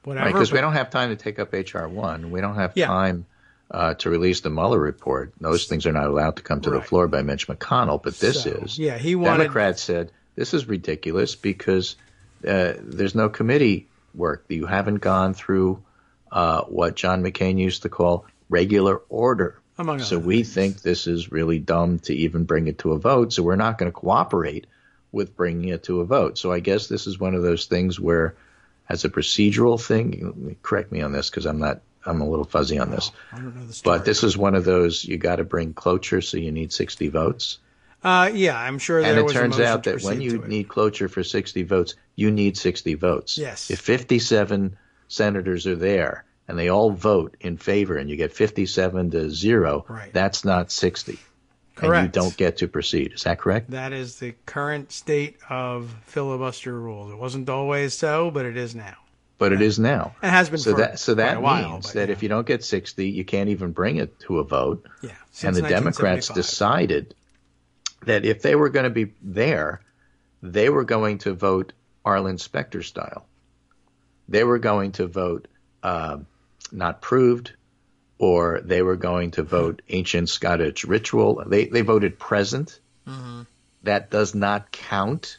whatever. Right, because we don't have time to take up H.R. 1. We don't have time to release the Mueller report. Those things are not allowed to come to the floor by Mitch McConnell, but this is. Yeah, he wanted. Democrats said, this is ridiculous because there's no committee work. You haven't gone through what John McCain used to call regular order. So we think this is really dumb to even bring it to a vote, so we're not going to cooperate with bringing it to a vote. So I guess this is one of those things where, as a procedural thing, correct me on this because I'm a little fuzzy on this. I don't know the story. But this is one of those, you got to bring cloture, so you need 60 votes. Yeah, I'm sure there was a motion to proceed to it. And it turns out that when you need cloture for 60 votes, you need 60 votes. Yes. If 57 senators are there and they all vote in favor and you get 57-0, right, that's not 60. Correct. And you don't get to proceed. Is that correct? That is the current state of filibuster rules. It wasn't always so, but it is now. But it is now. It has been so for that quite a while, means that if you don't get 60, you can't even bring it to a vote. Yeah. And the Democrats decided that if they were going to be there, they were going to vote Arlen Specter style. They were going to vote not proved, or they were going to vote ancient Scottish ritual. They voted present. Mm-hmm. That does not count.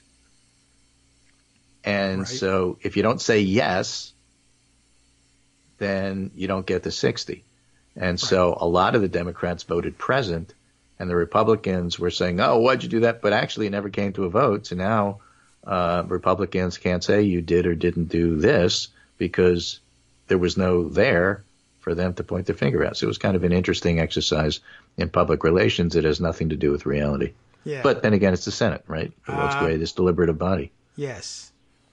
And so if you don't say yes, then you don't get the 60. And so a lot of the Democrats voted present, and the Republicans were saying, oh, why'd you do that? But actually it never came to a vote. So now Republicans can't say you did or didn't do this because there was no there for them to point their finger at. So it was kind of an interesting exercise in public relations. It has nothing to do with reality. Yeah. But then again, it's the Senate, right? The world's greatest deliberative body. Yes.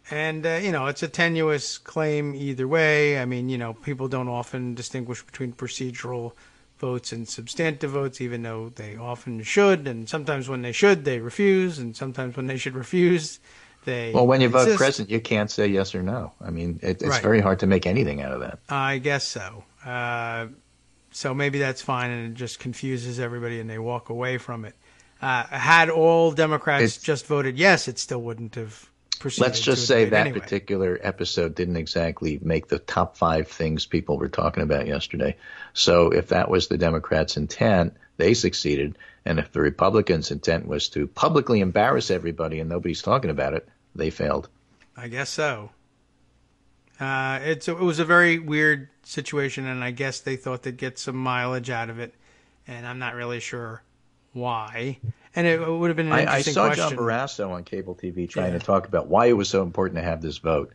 And, it's a tenuous claim either way. I mean, people don't often distinguish between procedural votes and substantive votes, even though they often should. And sometimes when they should, they refuse. And sometimes when they should refuse, they Well, when you insist. vote present, you can't say yes or no. I mean, it's very hard to make anything out of that. I guess so. So maybe that's fine, and it just confuses everybody, and they walk away from it. Had all Democrats just voted yes, it still wouldn't have proceeded. Let's just say that anyway. particular episode didn't exactly make the top 5 things people were talking about yesterday. So if that was the Democrats' intent, they succeeded. And if the Republicans' intent was to publicly embarrass everybody and nobody's talking about it, they failed. I guess so. It was a very weird situation, and I guess they thought they'd get some mileage out of it, and I'm not really sure why. And it would have been an interesting question. I saw John Barrasso on cable TV trying to talk about why it was so important to have this vote.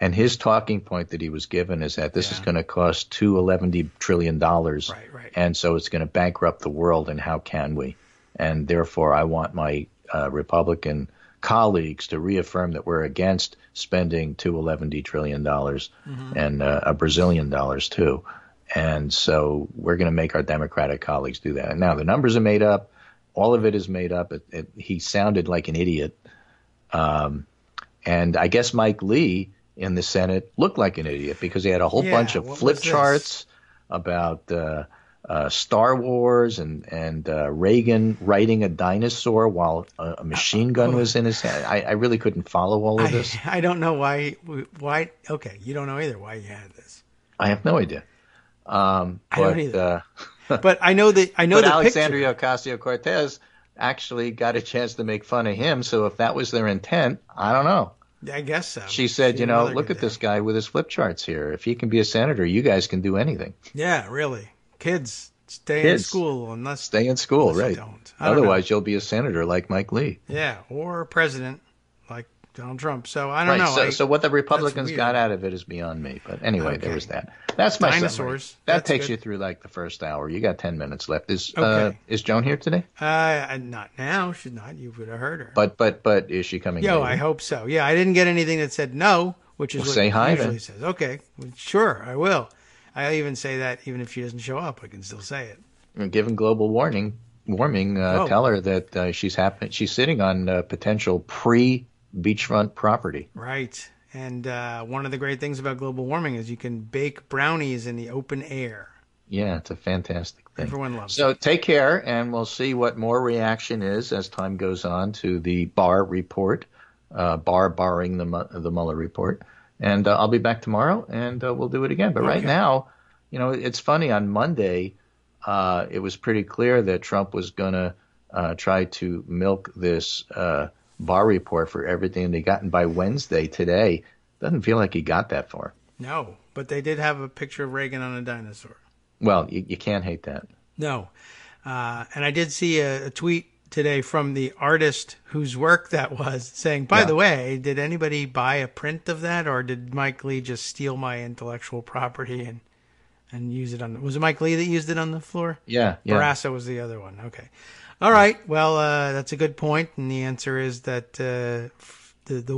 And his talking point that he was given is that this is going to cost $211 trillion. Right. And so it's going to bankrupt the world, and how can we? And therefore, I want my Republican colleagues to reaffirm that we're against spending $211 trillion and a Brazilian dollars too. And so we're going to make our Democratic colleagues do that. And now the numbers are made up. All of it is made up. He sounded like an idiot. And I guess Mike Lee in the Senate looked like an idiot because he had a whole bunch of flip charts about Star Wars and Reagan riding a dinosaur while a machine gun was in his hand. I really couldn't follow all of this. I don't know why. Okay, you don't know either why you had this. I have no idea. I don't either. But I know that But Alexandria Ocasio-Cortez actually got a chance to make fun of him. So if that was their intent, I don't know. I guess so. She said, look at this guy with his flip charts here. If he can be a senator, you guys can do anything. Yeah, really. Kids, stay in school unless stay in school, right? Don't. Otherwise, you'll be a senator like Mike Lee. Yeah, or a president like Donald Trump. So I don't know. So what the Republicans got out of it is beyond me. But anyway, there was that. That's my dinosaurs. Summary. That takes you through like the first hour. You got 10 minutes left. Is Joan here today? Not now. She's not. You would have heard her. But is she coming? Yo, I hope so. Yeah, I didn't get anything that said no, which is what say hi usually then. says. Okay, well, sure, I will. I even say that even if she doesn't show up, I can still say it. Given global warming, tell her that she's sitting on potential pre-beachfront property. Right. And one of the great things about global warming is you can bake brownies in the open air. Yeah, it's a fantastic thing. Everyone loves it. So take care, and we'll see what more reaction is as time goes on to the Barr report, barring the Mueller report. And I'll be back tomorrow, and we'll do it again. But right now, it's funny. On Monday, it was pretty clear that Trump was going to try to milk this Barr report for everything they got. And by Wednesday, today, doesn't feel like he got that far. No, but they did have a picture of Reagan on a dinosaur. Well, you can't hate that. No. And I did see a tweet today from the artist whose work that was saying, by the way, did anybody buy a print of that, or did Mike Lee just steal my intellectual property? And and use it on. Was it Mike Lee that used it on the floor? Yeah. Barrasso was the other one. Okay. All right. Well, that's a good point, and the answer is that the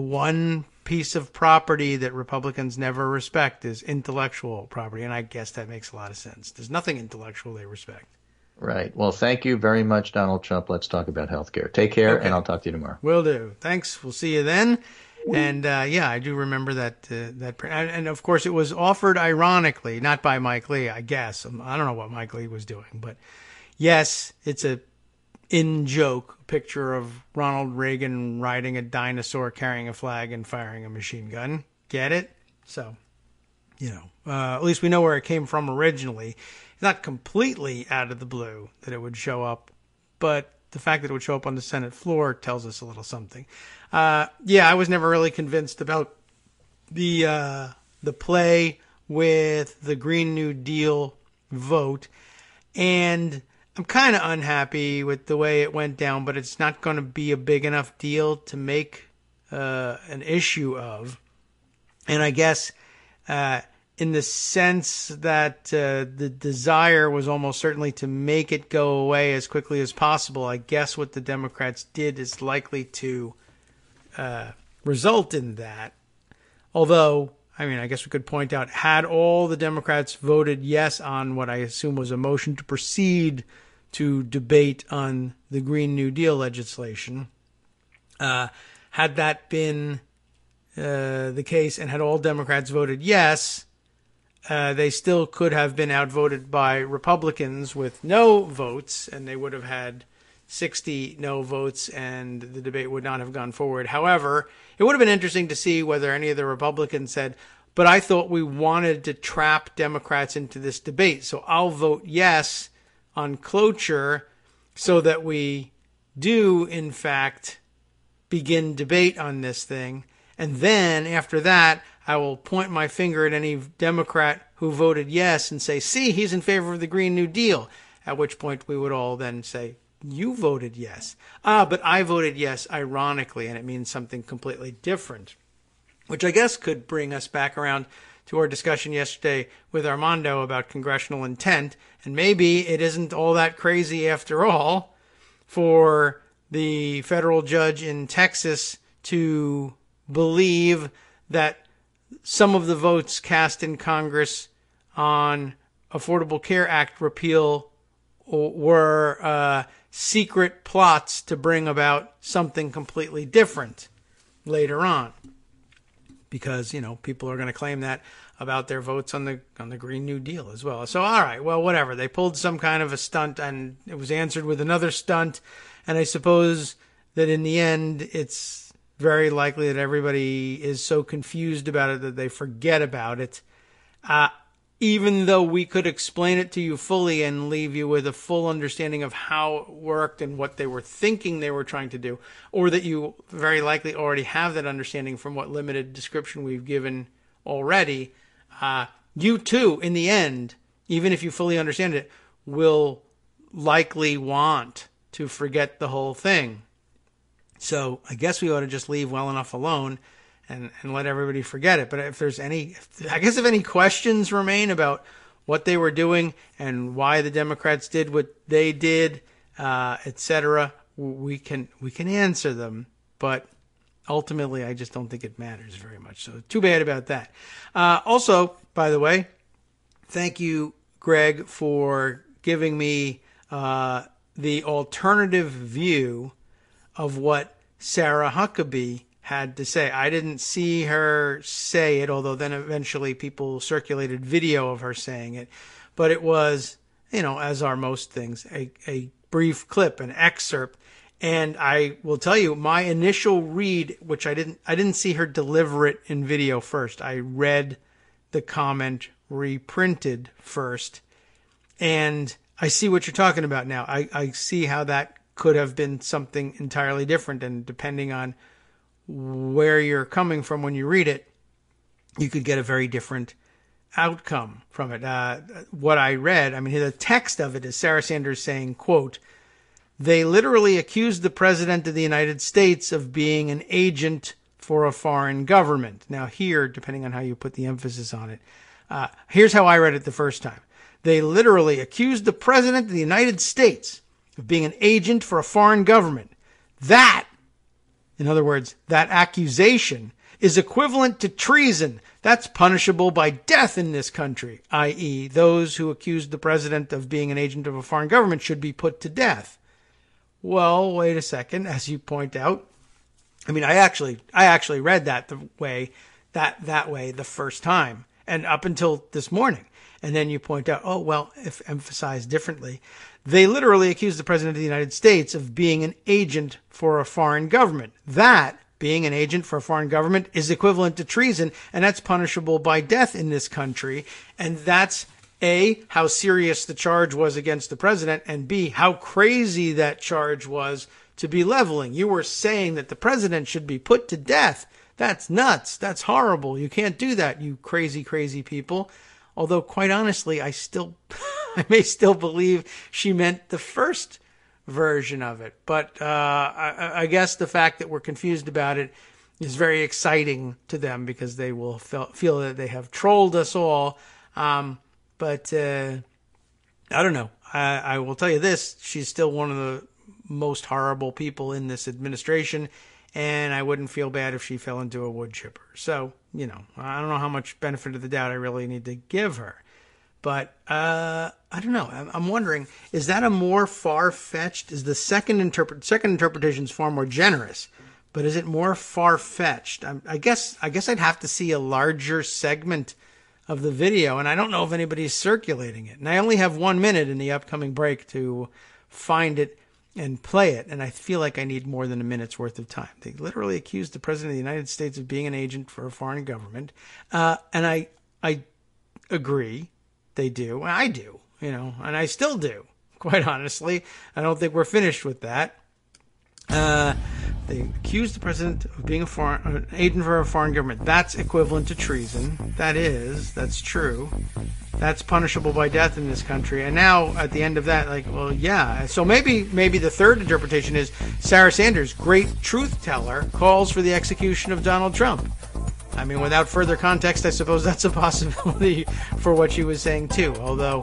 one piece of property that Republicans never respect is intellectual property, and I guess that makes a lot of sense. There's nothing intellectual they respect. Right. Well, thank you very much, Donald Trump. Let's talk about healthcare. Take care, and I'll talk to you tomorrow. Will do. Thanks. We'll see you then. And I do remember that. And of course, it was offered ironically, not by Mike Lee, I guess. I don't know what Mike Lee was doing, but yes, it's a in-joke picture of Ronald Reagan riding a dinosaur, carrying a flag, and firing a machine gun. Get it? So, at least we know where it came from originally. It's not completely out of the blue that it would show up, but the fact that it would show up on the Senate floor tells us a little something. I was never really convinced about the play with the Green New Deal vote, and I'm kind of unhappy with the way it went down, but it's not going to be a big enough deal to make an issue of. And I guess in the sense that the desire was almost certainly to make it go away as quickly as possible, I guess what the Democrats did is likely to result in that. Although, I guess we could point out, had all the Democrats voted yes on what I assume was a motion to proceed to debate on the Green New Deal legislation, had that been the case and had all Democrats voted yes, they still could have been outvoted by Republicans with no votes, and they would have had 60 no votes, and the debate would not have gone forward. However, it would have been interesting to see whether any of the Republicans said, but I thought we wanted to trap Democrats into this debate, so I'll vote yes on cloture so that we do, in fact, begin debate on this thing. And then, after that, I will point my finger at any Democrat who voted yes and say, see, he's in favor of the Green New Deal. At which point we would all then say, you voted yes. But I voted yes ironically, and it means something completely different. Which I guess could bring us back around to our discussion yesterday with Armando about congressional intent. And maybe it isn't all that crazy after all for the federal judge in Texas to believe that some of the votes cast in Congress on Affordable Care Act repeal were secret plots to bring about something completely different later on. Because, people are going to claim that about their votes on the Green New Deal as well. So, all right, well, whatever. They pulled some kind of a stunt, and it was answered with another stunt. And I suppose that in the end, it's very likely that everybody is so confused about it that they forget about it. Even though we could explain it to you fully and leave you with a full understanding of how it worked and what they were thinking they were trying to do, or that you very likely already have that understanding from what limited description we've given already, you too, in the end, even if you fully understand it, will likely want to forget the whole thing. So I guess we ought to just leave well enough alone and let everybody forget it. But if any questions remain about what they were doing and why the Democrats did what they did, etc., we can answer them. But ultimately, I just don't think it matters very much. So too bad about that. Also, by the way, thank you, Greg, for giving me the alternative view of what Sarah Huckabee had to say. I didn't see her say it, although then eventually people circulated video of her saying it. But it was, as are most things, a brief clip, an excerpt. And I will tell you, my initial read, which I didn't see her deliver it in video first. I read the comment reprinted first. And I see what you're talking about now. I see how that could have been something entirely different. And depending on where you're coming from when you read it, you could get a very different outcome from it. What I read, the text of it is Sarah Sanders saying, quote, "They literally accused the President of the United States of being an agent for a foreign government." Now here, depending on how you put the emphasis on it, Here's how I read it the first time. They literally accused the President of the United States of being an agent for a foreign government. That, in other words, that accusation is equivalent to treason. That's punishable by death in this country, i.e., those who accused the president of being an agent of a foreign government should be put to death. Well, wait a second, as you point out. I mean, I actually read that the way the first time, and up until this morning. And then you point out, oh, well, if emphasized differently, they literally accused the President of the United States of being an agent for a foreign government. That, being an agent for a foreign government, is equivalent to treason, and that's punishable by death in this country. And that's, A, how serious the charge was against the President, and B, how crazy that charge was to be leveling. You were saying that the President should be put to death. That's nuts. That's horrible. You can't do that, you crazy, crazy people. Although, quite honestly, I may still believe she meant the first version of it. But I guess the fact that we're confused about it is very exciting to them because they will feel that they have trolled us all. But I don't know. I will tell you this. She's still one of the most horrible people in this administration. And I wouldn't feel bad if she fell into a wood chipper. So, I don't know how much benefit of the doubt I really need to give her. But I don't know. I'm wondering, is that a more far-fetched? Is the second interpretation is far more generous, but is it more far-fetched? I guess I'd have to see a larger segment of the video, and I don't know if anybody's circulating it. And I only have 1 minute in the upcoming break to find it and play it, and I feel like I need more than a minute's worth of time. They literally accused the President of the United States of being an agent for a foreign government, and I agree, they do. I do, and I still do, quite honestly. I don't think we're finished with that. They accused the President of being an agent for a foreign government. That's equivalent to treason. That's true. That's punishable by death in this country. And now, at the end of that, yeah. So maybe the third interpretation is Sarah Sanders, great truth teller, calls for the execution of Donald Trump. I mean, without further context, I suppose that's a possibility for what she was saying, too. Although,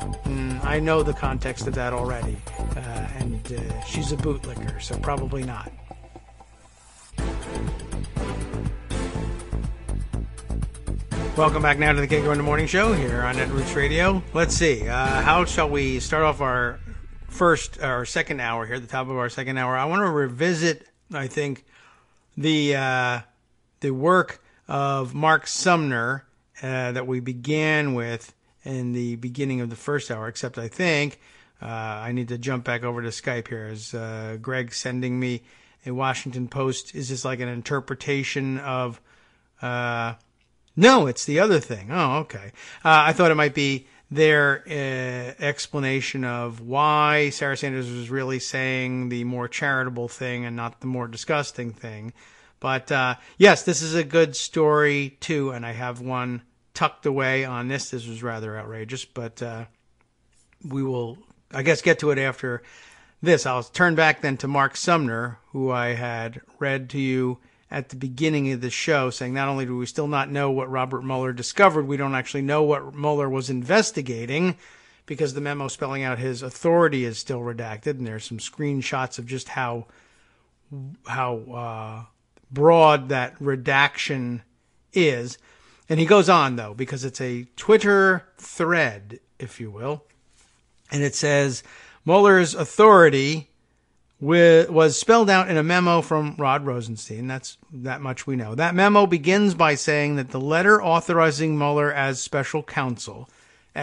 I know the context of that already. And she's a bootlicker, so probably not. Welcome back now to the Kagro in the Morning Show here on Netroots Radio. Let's see, how shall we start off our second hour here, the top of our second hour? I want to revisit, I think, the work of Mark Sumner that we began with in the beginning of the first hour, except I think I need to jump back over to Skype here as Greg sending me a Washington Post. Is this like an interpretation of... No, it's the other thing. Oh, okay. I thought it might be their explanation of why Sarah Sanders was really saying the more charitable thing and not the more disgusting thing. But yes, this is a good story too, and I have one tucked away on this. This was rather outrageous, but we will, I guess, get to it after this. I'll turn back then to Mark Sumner, who I had read to you at the beginning of the show, saying not only do we still not know what Robert Mueller discovered, we don't actually know what Mueller was investigating because the memo spelling out his authority is still redacted, and there's some screenshots of just how broad that redaction is. And he goes on, though, because it's a Twitter thread, if you will, and it says, Mueller's authority was spelled out in a memo from Rod Rosenstein. That much we know. That memo begins by saying that the letter authorizing Mueller as special counsel,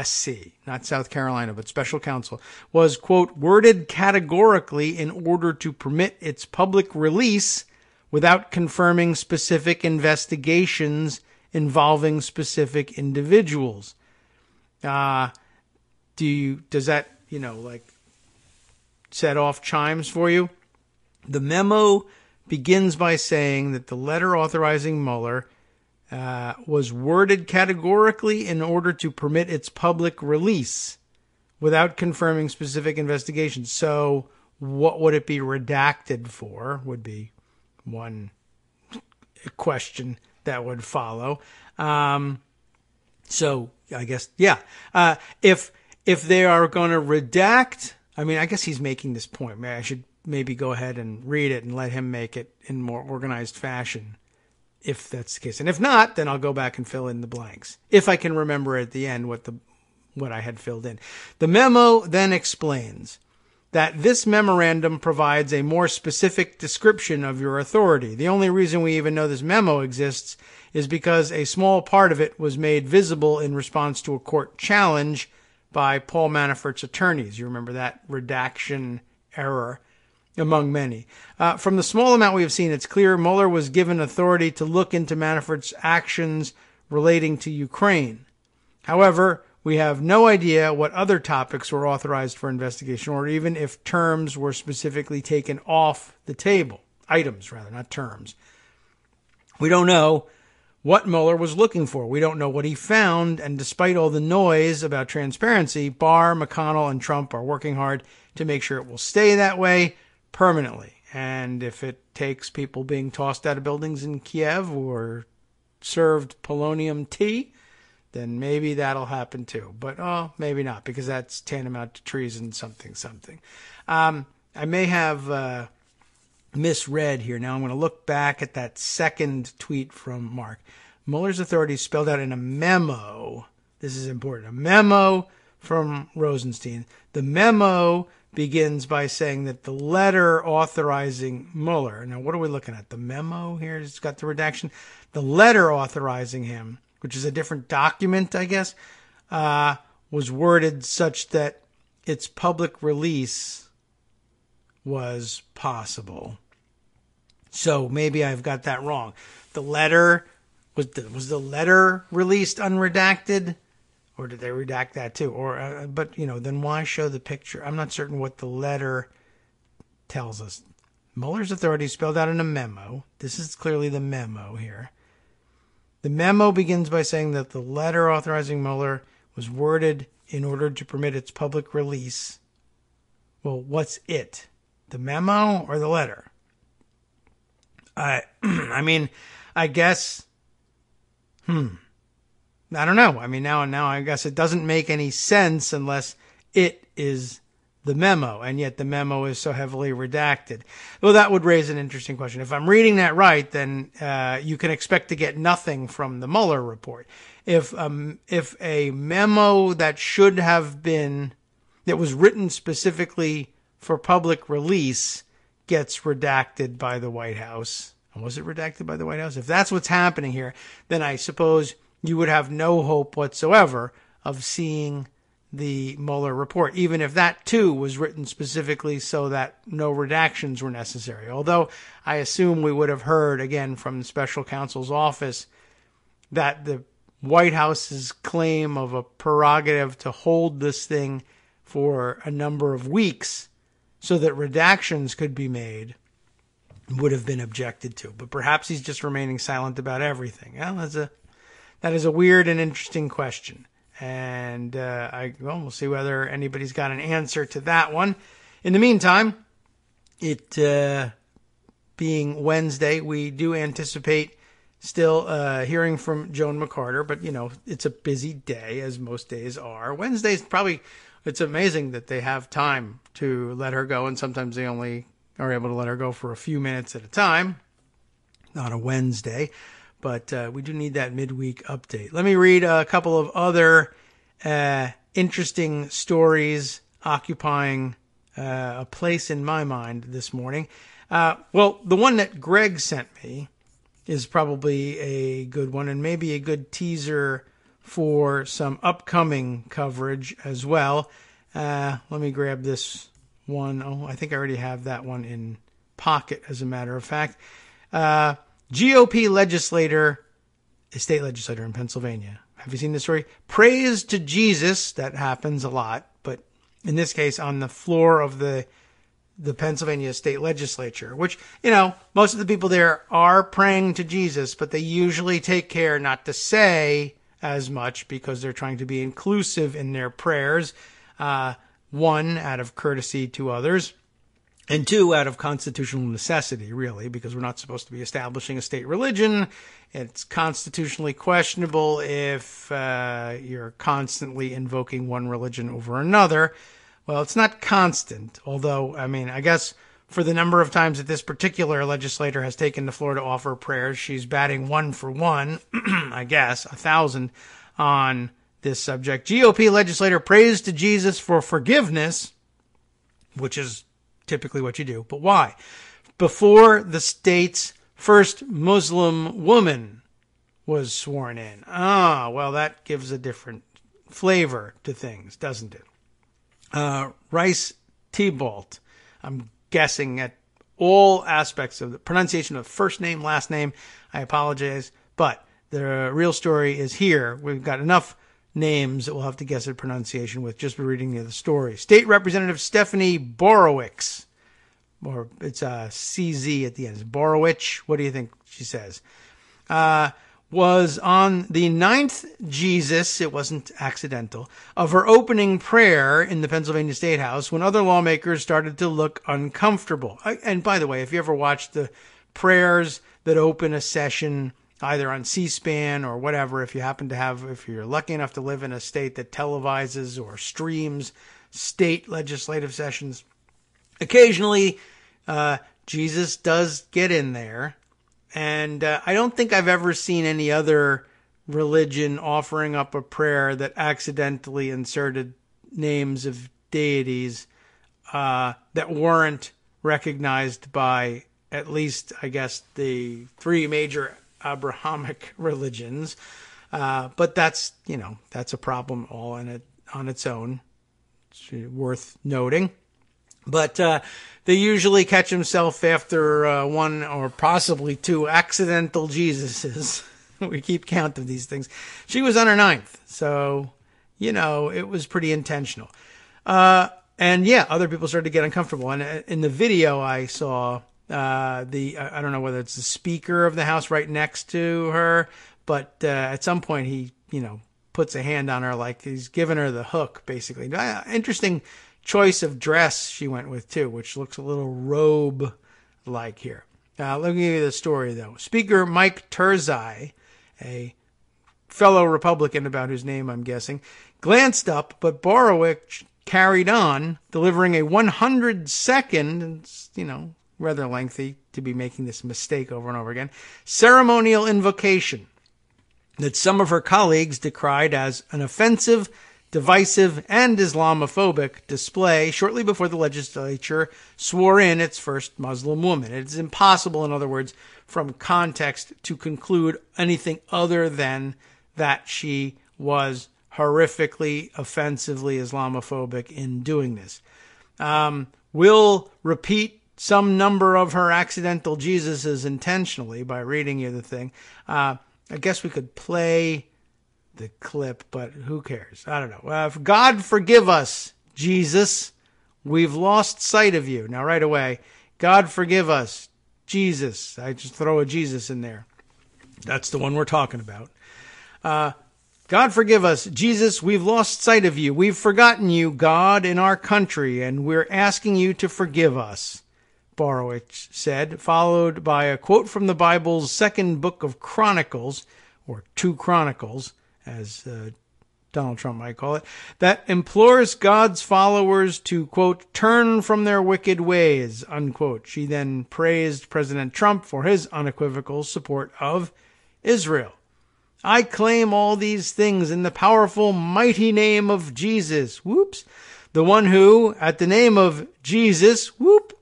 SC, not South Carolina, but special counsel, was, quote, worded categorically in order to permit its public release without confirming specific investigations involving specific individuals. Does that, set off chimes for you? The memo begins by saying that the letter authorizing Mueller was worded categorically in order to permit its public release without confirming specific investigations. So what would it be redacted for would be one question that would follow. So I guess, yeah. If they are going to redact, I mean, I guess he's making this point. I should maybe go ahead and read it and let him make it in more organized fashion, if that's the case. And if not, then I'll go back and fill in the blanks, if I can remember at the end what I had filled in. The memo then explains that this memorandum provides a more specific description of your authority. The only reason we even know this memo exists is because a small part of it was made visible in response to a court challenge by Paul Manafort's attorneys. You remember that redaction error among many. From the small amount we have seen, it's clear Mueller was given authority to look into Manafort's actions relating to Ukraine. However, we have no idea what other topics were authorized for investigation, or even if terms were specifically taken off the table. Items, rather, not terms. We don't know what Mueller was looking for. We don't know what he found, and despite all the noise about transparency, Barr, McConnell, and Trump are working hard to make sure it will stay that way permanently. And if it takes people being tossed out of buildings in Kiev or served polonium tea, then maybe that'll happen too. But, maybe not, because that's tantamount to treason something. I may have misread here. Now I'm going to look back at that second tweet from Mark. Mueller's authority spelled out in a memo. This is important. A memo from Rosenstein. The memo begins by saying that the letter authorizing Mueller. Now, what are we looking at? The memo here? It's got the redaction. The letter authorizing him, which is a different document, I guess, was worded such that its public release was possible. So maybe I've got that wrong. The letter, was the letter released unredacted? Or did they redact that too? But then why show the picture? I'm not certain what the letter tells us. Mueller's authority spelled out in a memo. This is clearly the memo here. The memo begins by saying that the letter authorizing Mueller was worded in order to permit its public release. Well, what's it? The memo or the letter? I mean, I guess, I don't know. I mean, now I guess it doesn't make any sense unless it is the memo, and yet the memo is so heavily redacted. Well, that would raise an interesting question. If I'm reading that right, then you can expect to get nothing from the Mueller report. If a memo that should have been, that was written specifically for public release gets redacted by the White House, and was it redacted by the White House? If that's what's happening here, then I suppose you would have no hope whatsoever of seeing the Mueller report, even if that too was written specifically so that no redactions were necessary. Although I assume we would have heard again from the special counsel's office that the White House's claim of a prerogative to hold this thing for a number of weeks so that redactions could be made would have been objected to. But perhaps he's just remaining silent about everything. Well, that is a weird and interesting question. And we'll see whether anybody's got an answer to that one. In the meantime, it being Wednesday, we do anticipate still hearing from Joan McCarter, but it's a busy day, as most days are. Wednesdays it's amazing that they have time to let her go, and sometimes they only are able to let her go for a few minutes at a time on a Wednesday. But we do need that midweek update. Let me read a couple of other interesting stories occupying a place in my mind this morning. Well, the one that Greg sent me is probably a good one, and maybe a good teaser for some upcoming coverage as well. Let me grab this one. Oh, I think I already have that one in pocket, as a matter of fact. GOP legislator, a state legislator in Pennsylvania. Have you seen this story? Praise to Jesus. That happens a lot, but in this case, on the floor of the Pennsylvania state legislature, which, most of the people there are praying to Jesus, but they usually take care not to say as much because they're trying to be inclusive in their prayers. One, out of courtesy to others. And two, out of constitutional necessity, really, because we're not supposed to be establishing a state religion. It's constitutionally questionable if you're constantly invoking one religion over another. Well, it's not constant, although, I mean, I guess for the number of times that this particular legislator has taken the floor to offer prayers, she's batting 1 for 1, I guess, 1,000 on this subject. GOP legislator prays to Jesus for forgiveness, which is typically what you do. But why? Before the state's first Muslim woman was sworn in. Well, that gives a different flavor to things, doesn't it? Rice Tebolt, I'm guessing at all aspects of the pronunciation of first name, last name. I apologize, but the real story is here. We've got enough names that we'll have to guess at pronunciation with just reading the story. State Representative Stephanie Borowicz, or it's CZ at the end. It's Borowicz. What do you think she says? Was on the 9th Jesus, it wasn't accidental, of her opening prayer in the Pennsylvania State House when other lawmakers started to look uncomfortable. And by the way, if you ever watched the prayers that open a session, either on C-SPAN or whatever, if you're lucky enough to live in a state that televises or streams state legislative sessions, occasionally Jesus does get in there. And I don't think I've ever seen any other religion offering up a prayer that accidentally inserted names of deities that weren't recognized by at least, I guess, the 3 major Abrahamic religions. But that's a problem all on its own. It's worth noting. But they usually catch himself after 1 or possibly 2 accidental Jesuses. We keep count of these things. She was on her 9th, so, it was pretty intentional. And yeah, other people started to get uncomfortable. And in the video I saw, I don't know whether it's the Speaker of the House right next to her, but at some point he, puts a hand on her like he's giving her the hook, basically. Interesting choice of dress she went with, too, which looks a little robe-like here. Let me give you the story, though. Speaker Mike Turzai, a fellow Republican about whose name I'm guessing, glanced up, but Borowicz carried on, delivering a 100-second, rather lengthy to be making this mistake over and over again, ceremonial invocation that some of her colleagues decried as an offensive, divisive, and Islamophobic display shortly before the legislature swore in its first Muslim woman. It is impossible, in other words, from context to conclude anything other than that she was horrifically, offensively Islamophobic in doing this. We'll repeat some number of her accidental Jesuses intentionally by reading you the thing. I guess we could play the clip, but who cares? I don't know. God forgive us, Jesus. We've lost sight of you. Now, right away, God forgive us, Jesus. I just throw a Jesus in there. That's the one we're talking about. God forgive us, Jesus. We've lost sight of you. We've forgotten you, God, in our country, and we're asking you to forgive us, Borowicz said, followed by a quote from the Bible's second book of Chronicles, or 2 Chronicles, as Donald Trump might call it, that implores God's followers to, quote, turn from their wicked ways, unquote. She then praised President Trump for his unequivocal support of Israel. I claim all these things in the powerful, mighty name of Jesus, whoops, the one who, at the name of Jesus, whoop,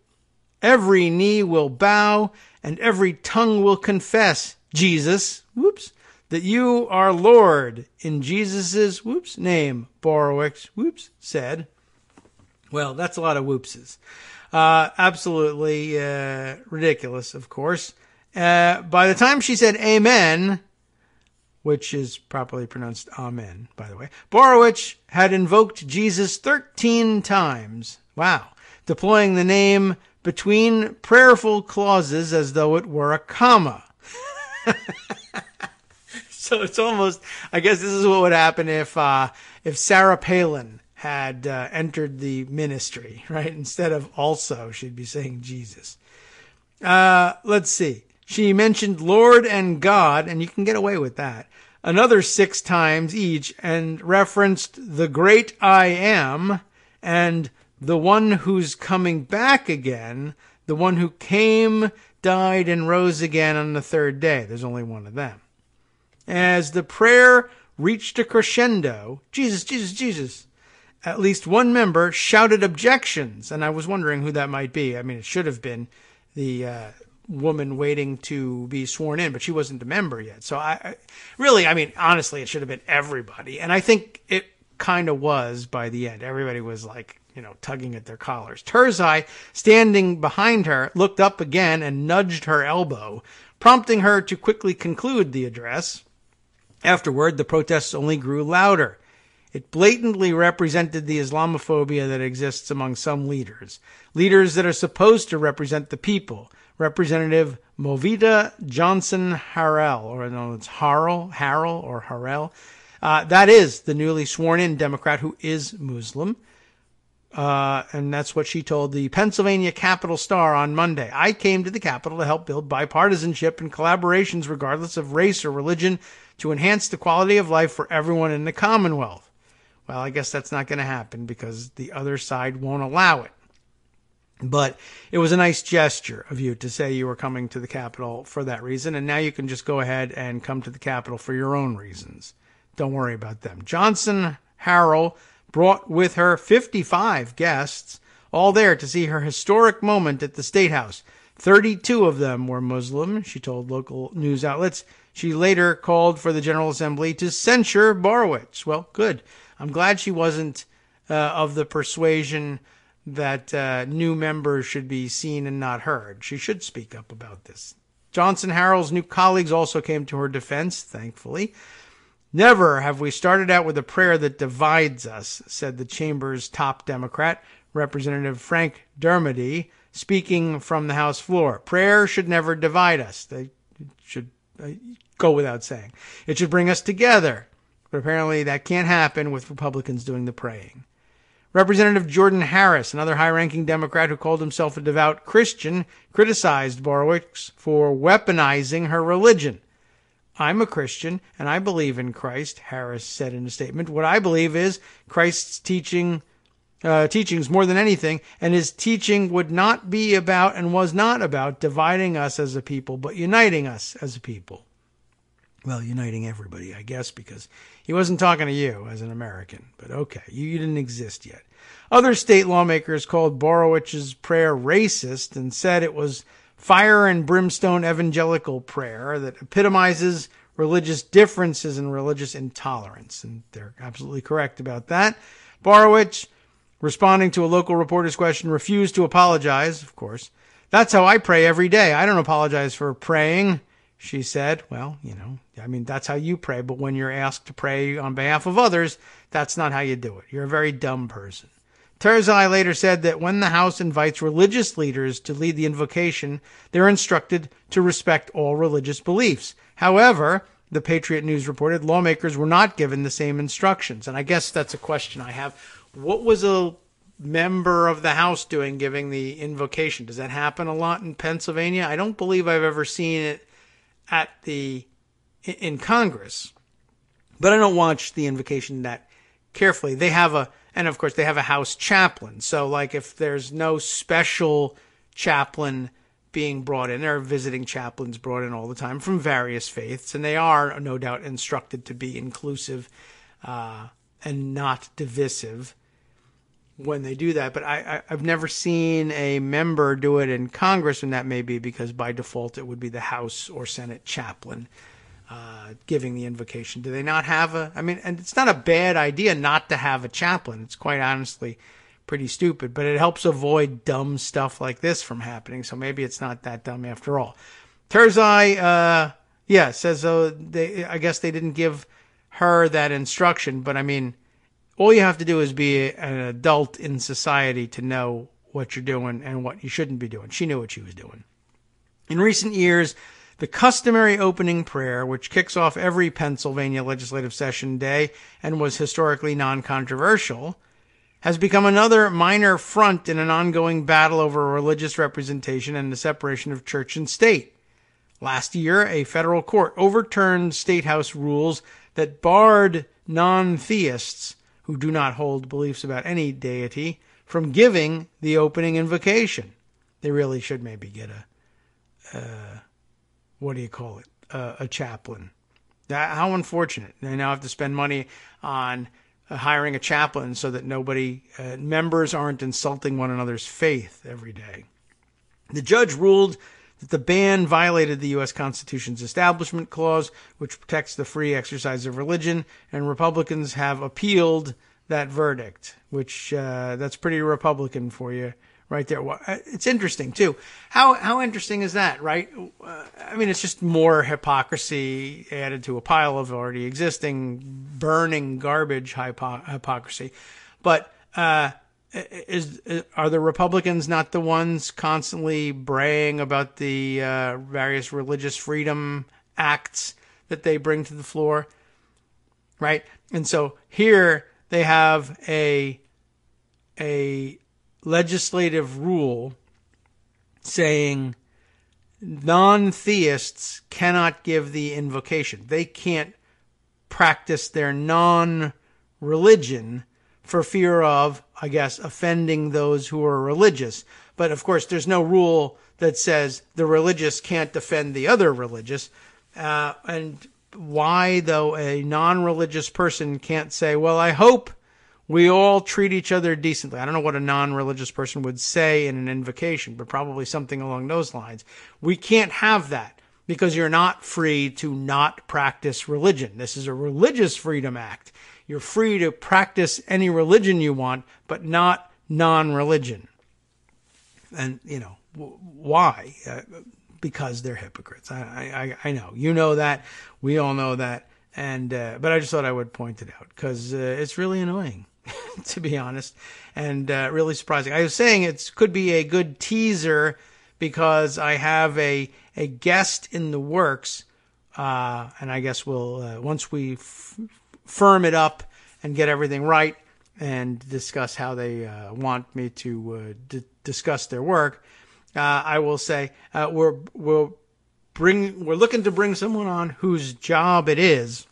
every knee will bow and every tongue will confess, Jesus, whoops, that you are Lord. In Jesus's, whoops, name, Borowicz, whoops, said. Well, that's a lot of whoopses. Absolutely ridiculous, of course. By the time she said amen, which is properly pronounced amen, by the way, Borowicz had invoked Jesus 13 times. Wow. Deploying the name between prayerful clauses as though it were a comma. So it's almost, I guess this is what would happen if Sarah Palin had entered the ministry, right? Instead of also, she'd be saying Jesus. Let's see. She mentioned Lord and God, and you can get away with that, another 6 times each, and referenced the great I am and the one who's coming back again, the one who came, died, and rose again on the 3rd day. There's only one of them. As the prayer reached a crescendo, Jesus, Jesus, Jesus, at least one member shouted objections, and I was wondering who that might be. I mean, it should have been the woman waiting to be sworn in, but she wasn't a member yet. So honestly, it should have been everybody. And I think it kind of was by the end. Everybody was like, tugging at their collars. Terzai, standing behind her, looked up again and nudged her elbow, prompting her to quickly conclude the address. Afterward, the protests only grew louder. It blatantly represented the Islamophobia that exists among some leaders that are supposed to represent the people. Representative Movita Johnson Harrell, or no, it's Harrell or Harrell. That is the newly sworn-in Democrat who is Muslim. And that's what she told the Pennsylvania Capital Star on Monday. I came to the Capitol to help build bipartisanship and collaborations regardless of race or religion to enhance the quality of life for everyone in the Commonwealth. Well, I guess that's not going to happen because the other side won't allow it. But it was a nice gesture of you to say you were coming to the Capitol for that reason, and now you can just go ahead and come to the Capitol for your own reasons. Don't worry about them. Johnson Harrell brought with her 55 guests, all there to see her historic moment at the State House. 32 of them were Muslim, she told local news outlets. She later called for the General Assembly to censure Borowicz. Well, good. I'm glad she wasn't of the persuasion that new members should be seen and not heard. She should speak up about this. Johnson Harrell's new colleagues also came to her defense, thankfully. Never have we started out with a prayer that divides us, said the chamber's top Democrat, Representative Frank Dermody, speaking from the House floor. Prayer should never divide us. They should go without saying. It should bring us together. But apparently that can't happen with Republicans doing the praying. Representative Jordan Harris, another high-ranking Democrat who called himself a devout Christian, criticized Borowicz for weaponizing her religion. I'm a Christian, and I believe in Christ, Harris said in a statement. What I believe is Christ's teachings more than anything, and his teaching would not be about and was not about dividing us as a people, but uniting us as a people. Well, uniting everybody, I guess, because he wasn't talking to you as an American. But okay, you didn't exist yet. Other state lawmakers called Borowicz's prayer racist and said it was fire and brimstone evangelical prayer that epitomizes religious differences and religious intolerance. And they're absolutely correct about that. Borowicz, responding to a local reporter's question, refused to apologize, of course. That's how I pray every day. I don't apologize for praying, she said. Well, that's how you pray, but when you're asked to pray on behalf of others, that's not how you do it. You're a very dumb person. Terzai later said that when the House invites religious leaders to lead the invocation, they're instructed to respect all religious beliefs. However, the Patriot News reported lawmakers were not given the same instructions. And I guess that's a question I have. What was a member of the House doing giving the invocation? Does that happen a lot in Pennsylvania? I don't believe I've ever seen it in Congress, but I don't watch the invocation that carefully. And of course they have a House chaplain. So like if there's no special chaplain being brought in, there are visiting chaplains brought in all the time from various faiths, and they are no doubt instructed to be inclusive and not divisive when they do that. But I've never seen a member do it in Congress, and that may be because by default it would be the House or Senate chaplain giving the invocation. Do they not have and it's not a bad idea not to have a chaplain. It's quite honestly pretty stupid, but it helps avoid dumb stuff like this from happening, so maybe it's not that dumb after all. Terzai, says I guess they didn't give her that instruction, but all you have to do is be an adult in society to know what you're doing and what you shouldn't be doing. She knew what she was doing. In recent years, the customary opening prayer, which kicks off every Pennsylvania legislative session day and was historically non-controversial, has become another minor front in an ongoing battle over religious representation and the separation of church and state. Last year, a federal court overturned State House rules that barred non-theists who do not hold beliefs about any deity from giving the opening invocation. They really should maybe get a chaplain. How unfortunate. They now have to spend money on hiring a chaplain so that members aren't insulting one another's faith every day. The judge ruled that the ban violated the U.S. Constitution's Establishment Clause, which protects the free exercise of religion, and Republicans have appealed that verdict, which that's pretty Republican for you right there. It's interesting, too. How interesting is that, right? I mean, it's just more hypocrisy added to a pile of already existing burning garbage hypocrisy. But are the Republicans not the ones constantly braying about the various religious freedom acts that they bring to the floor, right? And so here they have a legislative rule saying non-theists cannot give the invocation. They can't practice their non-religion for fear of, I guess, offending those who are religious. But of course, there's no rule that says the religious can't defend the other religious. And why, though, a non-religious person can't say, well, I hope we all treat each other decently. I don't know what a non-religious person would say in an invocation, but probably something along those lines. We can't have that because you're not free to not practice religion. This is a Religious Freedom Act. You're free to practice any religion you want, but not non-religion. And, why? Because they're hypocrites. I know. You know that. We all know that. And but I just thought I would point it out because it's really annoying, to be honest, and really surprising. I was saying it could be a good teaser because I have a guest in the works, and I guess we'll once we firm it up and get everything right and discuss how they want me to discuss their work. I will say we're looking to bring someone on whose job it is,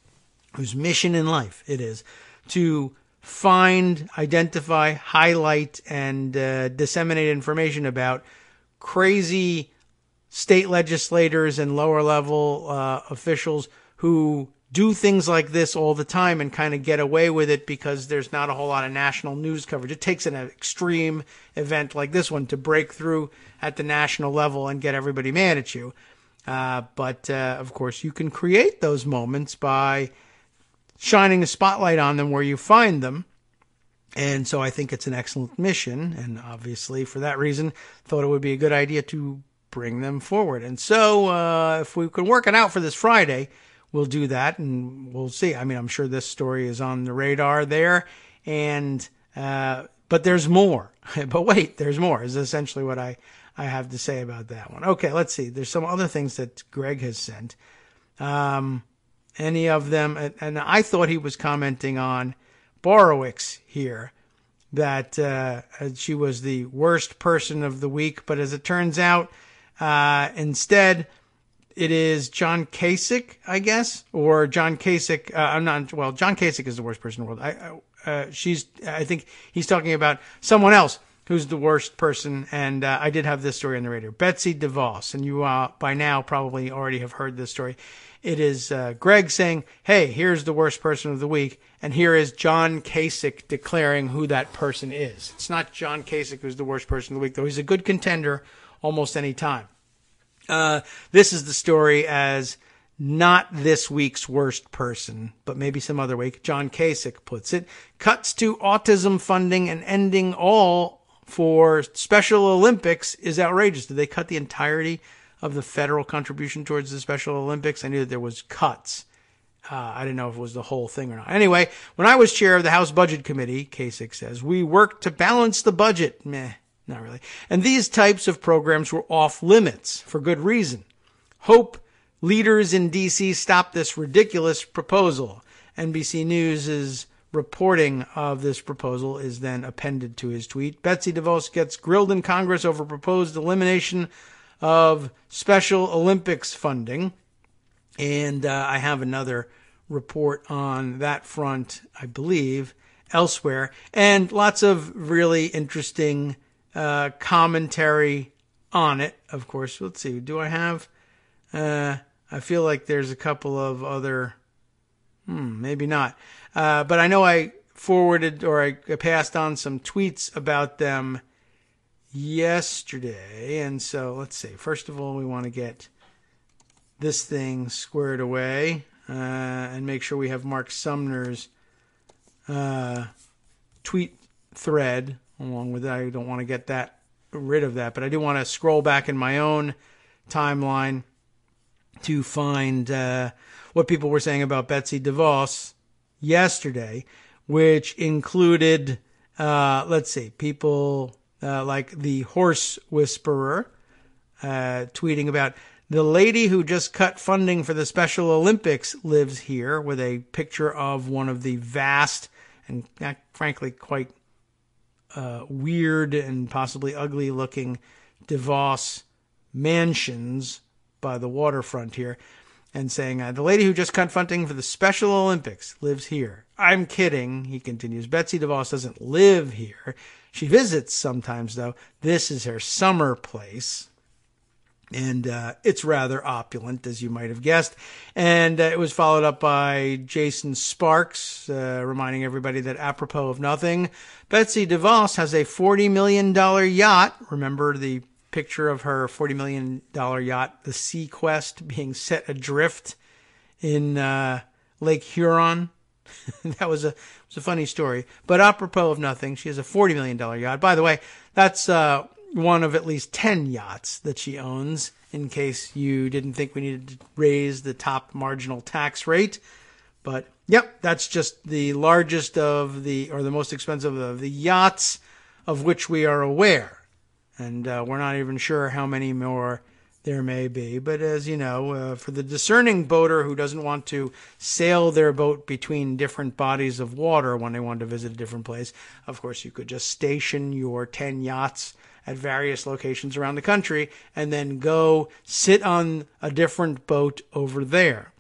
whose mission in life it is, to find, identify, highlight, and disseminate information about crazy state legislators and lower level officials who do things like this all the time and kind of get away with it because there's not a whole lot of national news coverage. It takes an extreme event like this one to break through at the national level and get everybody mad at you. But of course, you can create those moments by shining a spotlight on them where you find them. And so I think it's an excellent mission. And obviously, for that reason, thought it would be a good idea to bring them forward. And so if we can work it out for this Friday, we'll do that and we'll see. I mean, I'm sure this story is on the radar there. And but there's more. But wait, there's more is essentially what I have to say about that one. Okay, let's see. There's some other things that Greg has sent. Any of them, and I thought he was commenting on Borowicz here, that she was the worst person of the week. But as it turns out, instead, it is John Kasich, I guess, or John Kasich. John Kasich is the worst person in the world. I think he's talking about someone else who's the worst person, and I did have this story on the radio. Betsy DeVos, and you by now probably already have heard this story. It is Greg saying, hey, here's the worst person of the week, and here is John Kasich declaring who that person is. It's not John Kasich who's the worst person of the week, though he's a good contender almost any time. This is the story as not this week's worst person, but maybe some other week. John Kasich puts it, cuts to autism funding and ending all for Special Olympics is outrageous. Did they cut the entirety of the federal contribution towards the Special Olympics? I knew that there was cuts. I didn't know if it was the whole thing or not. Anyway, when I was chair of the House Budget Committee, Kasich says, we worked to balance the budget. Meh, not really. And these types of programs were off limits for good reason. Hope leaders in D.C. stop this ridiculous proposal. NBC News' reporting of this proposal is then appended to his tweet. Betsy DeVos gets grilled in Congress over proposed elimination of Special Olympics funding. And I have another report on that front, I believe, elsewhere. And lots of really interesting commentary on it, of course. Let's see. Do I have... I feel like there's a couple of other... maybe not. But I know I forwarded or I passed on some tweets about them yesterday. And so let's see. First of all, we want to get this thing squared away and make sure we have Mark Sumner's tweet thread along with that. I don't want to get rid of that, but I do want to scroll back in my own timeline to find what people were saying about Betsy DeVos yesterday, which included, people like the Horse Whisperer tweeting about the lady who just cut funding for the Special Olympics lives here, with a picture of one of the vast and frankly quite weird and possibly ugly looking DeVos mansions by the waterfront here, and saying, the lady who just cut funding for the Special Olympics lives here. I'm kidding, he continues. Betsy DeVos doesn't live here. She visits sometimes, though. This is her summer place. And it's rather opulent, as you might have guessed. And it was followed up by Jason Sparks, reminding everybody that apropos of nothing, Betsy DeVos has a $40 million yacht. Remember the picture of her $40 million yacht, the Sea Quest, being set adrift in Lake Huron? That was a funny story. But apropos of nothing, she has a $40 million yacht. By the way, that's one of at least 10 yachts that she owns, in case you didn't think we needed to raise the top marginal tax rate. But, yep, that's just the largest of the most expensive of the yachts of which we are aware. And we're not even sure how many more there may be. But as you know, for the discerning boater who doesn't want to sail their boat between different bodies of water when they want to visit a different place, of course, you could just station your 10 yachts at various locations around the country and then go sit on a different boat over there.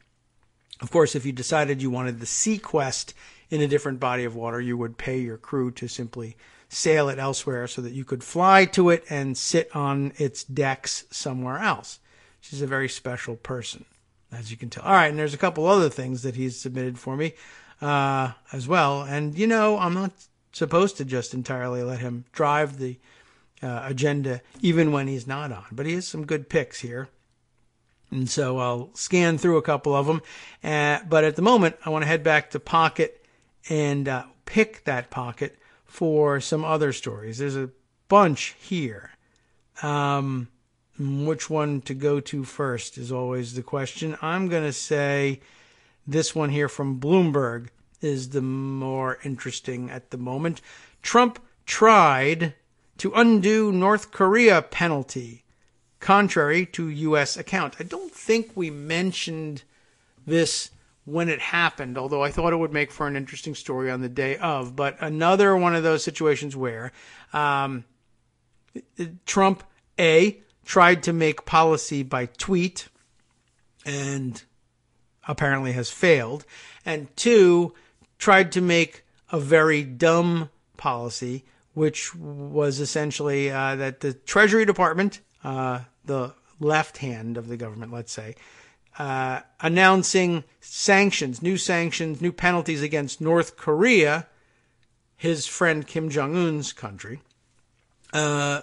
Of course, if you decided you wanted the Sea Quest in a different body of water, you would pay your crew to simply sail it elsewhere so that you could fly to it and sit on its decks somewhere else. She's a very special person, as you can tell. All right, and there's a couple other things that he's submitted for me as well. And, you know, I'm not supposed to just entirely let him drive the agenda even when he's not on. But he has some good picks here. And so I'll scan through a couple of them. But at the moment, I want to head back to Pocket and pick that Pocket for some other stories. There's a bunch here. Which one to go to first is always the question. I'm going to say this one here from Bloomberg is the more interesting at the moment. Trump tried to undo North Korea penalty, contrary to U.S. account. I don't think we mentioned this when it happened, although I thought it would make for an interesting story on the day of. But another one of those situations where Trump, A, tried to make policy by tweet and apparently has failed, and 2, tried to make a very dumb policy, which was essentially that the Treasury Department, the left hand of the government, let's say, announcing sanctions, new penalties against North Korea, his friend Kim Jong-un's country,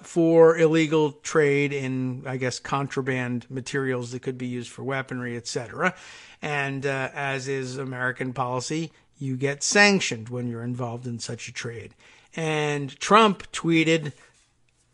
for illegal trade in, I guess, contraband materials that could be used for weaponry, etc. And as is American policy, you get sanctioned when you're involved in such a trade. And Trump tweeted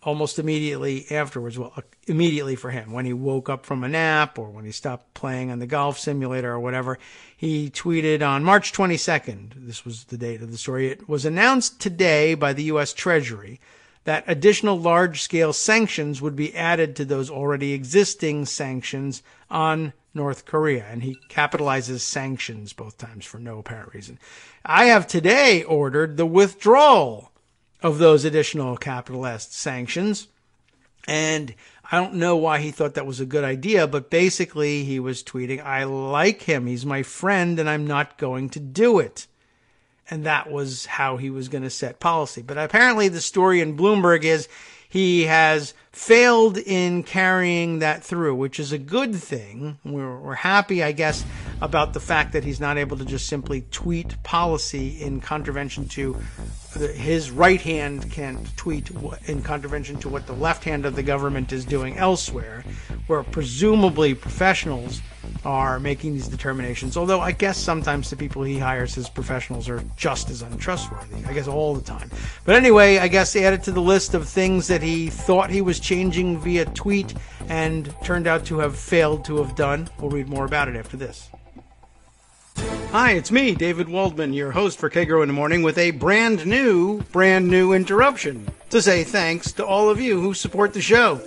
almost immediately afterwards, well, immediately for him, when he woke up from a nap or when he stopped playing on the golf simulator or whatever, he tweeted on March 22nd, this was the date of the story, it was announced today by the U.S. Treasury that additional large-scale sanctions would be added to those already existing sanctions on North Korea, and he capitalizes sanctions both times for no apparent reason. I have today ordered the withdrawal of those additional capital S sanctions, and I don't know why he thought that was a good idea, but basically he was tweeting, I like him, he's my friend, and I'm not going to do it. And that was how he was going to set policy. But apparently the story in Bloomberg is he has failed in carrying that through, which is a good thing. We're happy, I guess, about the fact that he's not able to just simply tweet policy in contravention to his right hand can't tweet in contravention to what the left hand of the government is doing elsewhere, where presumably professionals are making these determinations. Although I guess sometimes the people he hires as professionals are just as untrustworthy. I guess all the time. But anyway, I guess added to the list of things that he thought he was changing via tweet and turned out to have failed to have done. We'll read more about it after this. Hi, it's me, David Waldman, your host for Kagro in the Morning, with a brand new interruption to say thanks to all of you who support the show.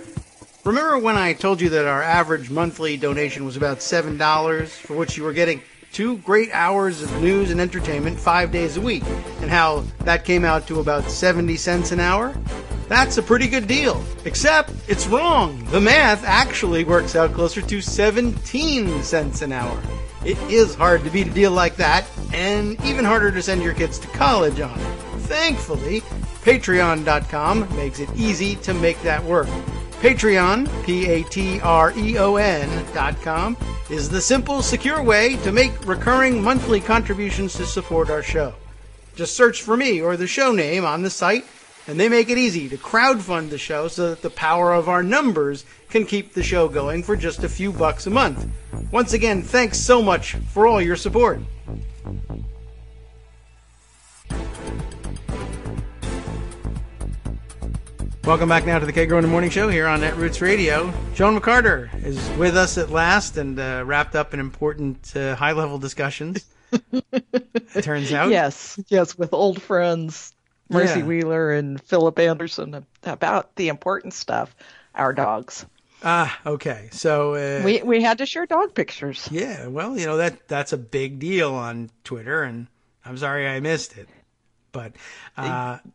Remember when I told you that our average monthly donation was about $7, for which you were getting 2 great hours of news and entertainment 5 days a week, and how that came out to about 70 cents an hour? That's a pretty good deal. Except it's wrong. The math actually works out closer to 17 cents an hour. It is hard to beat a deal like that, and even harder to send your kids to college on. Thankfully, Patreon.com makes it easy to make that work. Patreon, Patreon.com, is the simple, secure way to make recurring monthly contributions to support our show. Just search for me or the show name on the site, and they make it easy to crowdfund the show so that the power of our numbers can keep the show going for just a few bucks a month. Once again, thanks so much for all your support. Welcome back now to the Kagro in the Morning Show here on Netroots Radio. Joan McCarter is with us at last and wrapped up in important high-level discussions, it turns out. Yes, with old friends Mercy Wheeler and Philip Anderson about the important stuff, our dogs. Okay. So we had to share dog pictures. Yeah, well, that's a big deal on Twitter, and I'm sorry I missed it. But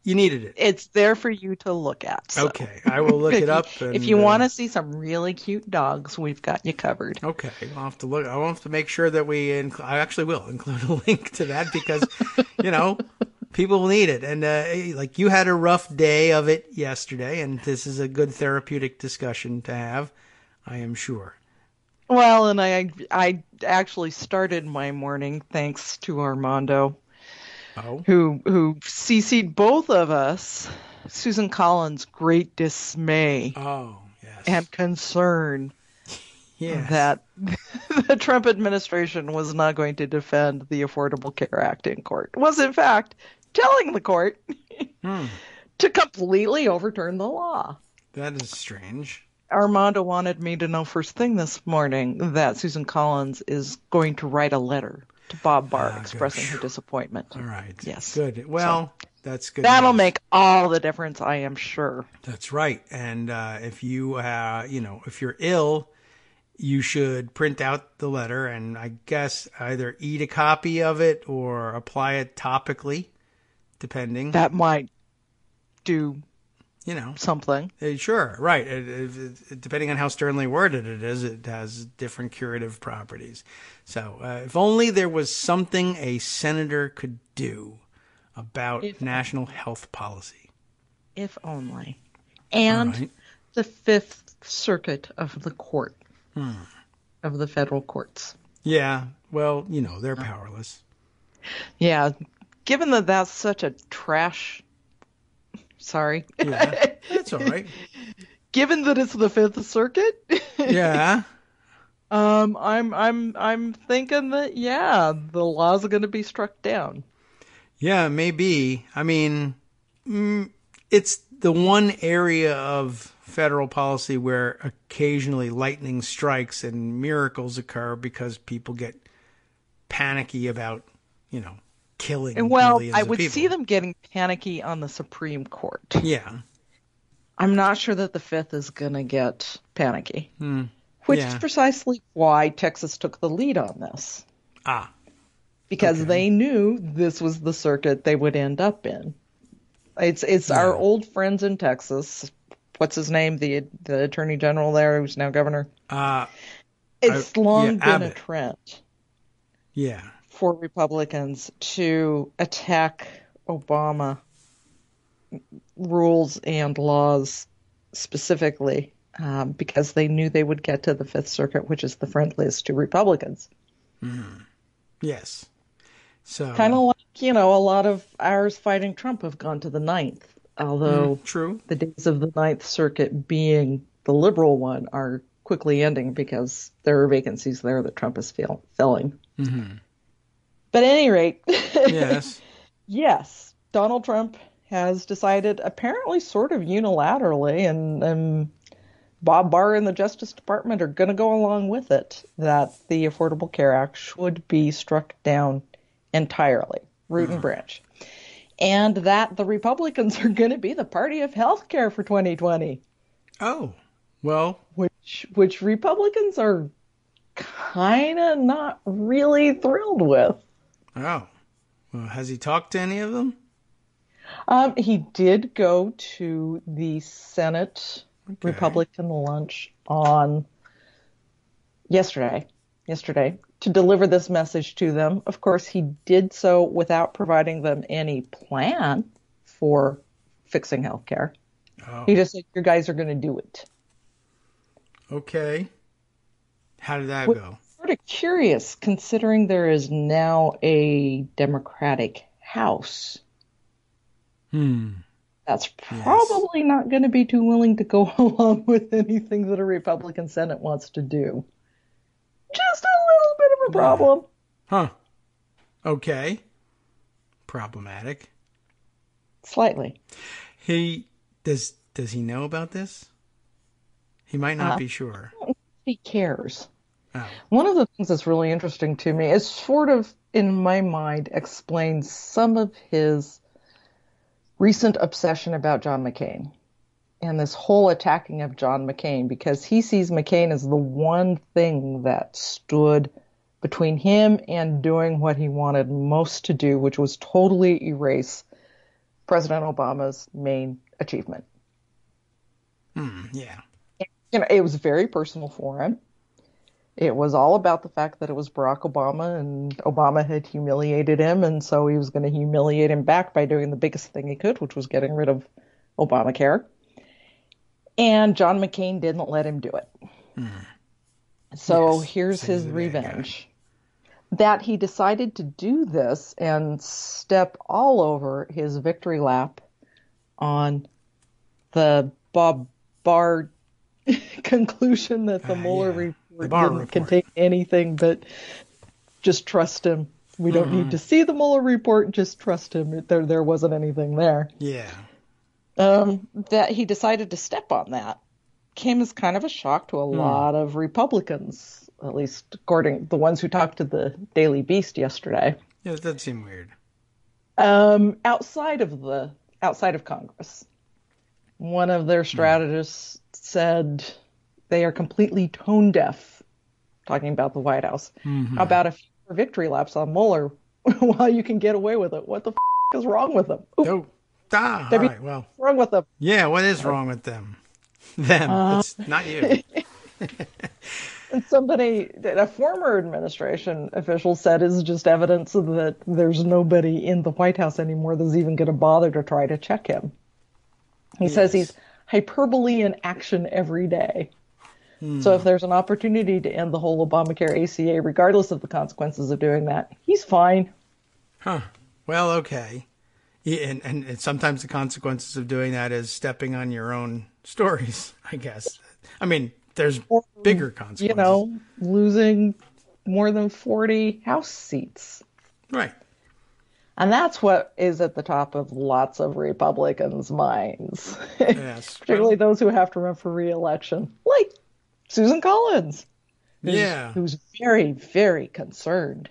you needed it. It's there for you to look at. So. Okay, I will look it up. And, if you want to see some really cute dogs, we've got you covered. Okay, I'll have to look. I'll have to make sure that I actually will include a link to that because, people need it. And like you had a rough day of it yesterday, and this is a good therapeutic discussion to have, I am sure. Well, and I actually started my morning thanks to Armando. Oh. Who CC'd both of us, Susan Collins' great dismay and concern that the Trump administration was not going to defend the Affordable Care Act in court. Was, in fact, telling the court to completely overturn the law. That is strange. Armando wanted me to know first thing this morning that Susan Collins is going to write a letter to Bob Barr expressing her disappointment. All right. Yes. Good. Well, that's good. That'll make all the difference, I am sure. That's right. And if you, if you're ill, you should print out the letter and I guess either eat a copy of it or apply it topically, depending. That might do something. Sure, right. Depending on how sternly worded it is, it has different curative properties. So if only there was something a senator could do about national health policy. If only. And the Fifth Circuit of the court, of the federal courts. Yeah, well, they're powerless. Yeah, given that that's such a trash... Sorry. Yeah, that's all right. Given that it's the Fifth Circuit, yeah, I'm thinking that the laws are going to be struck down. Yeah, maybe. I mean, it's the one area of federal policy where occasionally lightning strikes and miracles occur because people get panicky about, killing millions I of would people. see them getting panicky on the Supreme Court. Yeah. I'm not sure that the Fifth is going to get panicky. which is precisely why Texas took the lead on this. Because they knew this was the circuit they would end up in. It's our old friends in Texas. What's his name? The attorney general there, who's now governor. It's long been a trend. Yeah. For Republicans to attack Obama rules and laws specifically because they knew they would get to the Fifth Circuit, which is the friendliest to Republicans. Yes. So kind of like, a lot of ours fighting Trump have gone to the Ninth, although true. The days of the Ninth Circuit being the liberal one are quickly ending because there are vacancies there that Trump is filling. But at any rate, yes, Donald Trump has decided, apparently sort of unilaterally, and Bob Barr and the Justice Department are going to go along with it, that the Affordable Care Act should be struck down entirely, root and branch, and that the Republicans are going to be the party of health care for 2020. Oh, well. Which Republicans are kind of not really thrilled with. Oh. Well, has he talked to any of them? He did go to the Senate Republican lunch on yesterday to deliver this message to them. Of course, he did so without providing them any plan for fixing healthcare. He just said, "Your guys are going to do it." Okay. How did that go? Sort of curious, considering there is now a Democratic House. That's probably not going to be too willing to go along with anything that a Republican Senate wants to do. Just a little bit of a problem. Okay. Problematic. Slightly. Does he know about this? He might not be sure. He cares. Oh. One of the things that's really interesting to me is sort of, in my mind, explains some of his recent obsession about John McCain and this whole attacking of John McCain, because he sees McCain as the one thing that stood between him and doing what he wanted most to do, which was totally erase President Obama's main achievement. Yeah. It was very personal for him. It was all about the fact that it was Barack Obama, and Obama had humiliated him, and so he was going to humiliate him back by doing the biggest thing he could, which was getting rid of Obamacare. And John McCain didn't let him do it. So here's his revenge. That he decided to do this and step all over his victory lap on the Bob Barr conclusion that the Mueller report didn't contain anything but just trust him. We don't need to see the Mueller report, just trust him. There wasn't anything there. Yeah. That he decided to step on that came as kind of a shock to a lot of Republicans, at least according to the ones who talked to the Daily Beast yesterday. Yeah, that does seem weird. Outside of Congress, one of their strategists said they are completely tone deaf, talking about the White House, about a few victory laps on Mueller while you can get away with it. What the is wrong with them? All right, well. What's wrong with them? Yeah, what is wrong with them? It's not you. And a former administration official said is just evidence that there's nobody in the White House anymore that's even going to bother to try to check him. He says he's hyperbole in action every day. So if there's an opportunity to end the whole Obamacare ACA, regardless of the consequences of doing that, he's fine. Well, okay. And sometimes the consequences of doing that is stepping on your own stories, I guess. I mean, there's bigger consequences. Losing more than 40 House seats. Right. And that's what is at the top of lots of Republicans' minds. Yes. Particularly those who have to run for re-election. Like Susan Collins. Who's very, very concerned.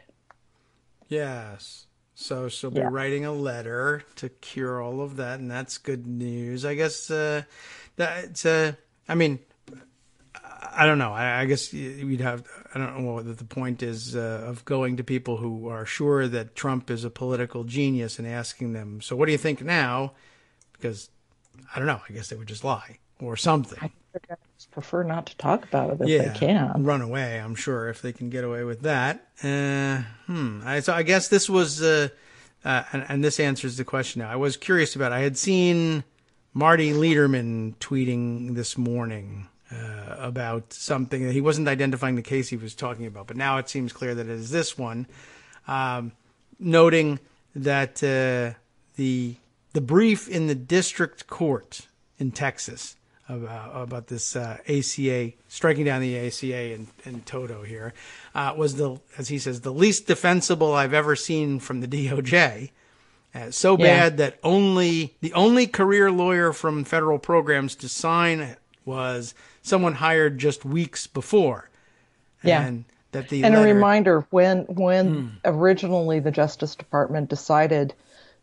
Yes. So she'll be writing a letter to cure all of that, and that's good news. I guess I don't know. I guess we'd have. I don't know what the point is of going to people who are sure that Trump is a political genius and asking them, "So what do you think now?" Because I don't know. I guess they would just lie or something. I prefer not to talk about it if they can. Run away. I'm sure if they can get away with that. So I guess this was, and this answers the question now. I was curious about. I had seen Marty Lederman tweeting this morning about something that he wasn't identifying the case he was talking about, but now it seems clear that it is this one, noting that the brief in the district court in Texas about this ACA, striking down the ACA in toto here, was as he says, the least defensible I've ever seen from the DOJ. So bad that the only career lawyer from federal programs to sign it was someone hired just weeks before. And that the letter, a reminder, when originally the Justice Department decided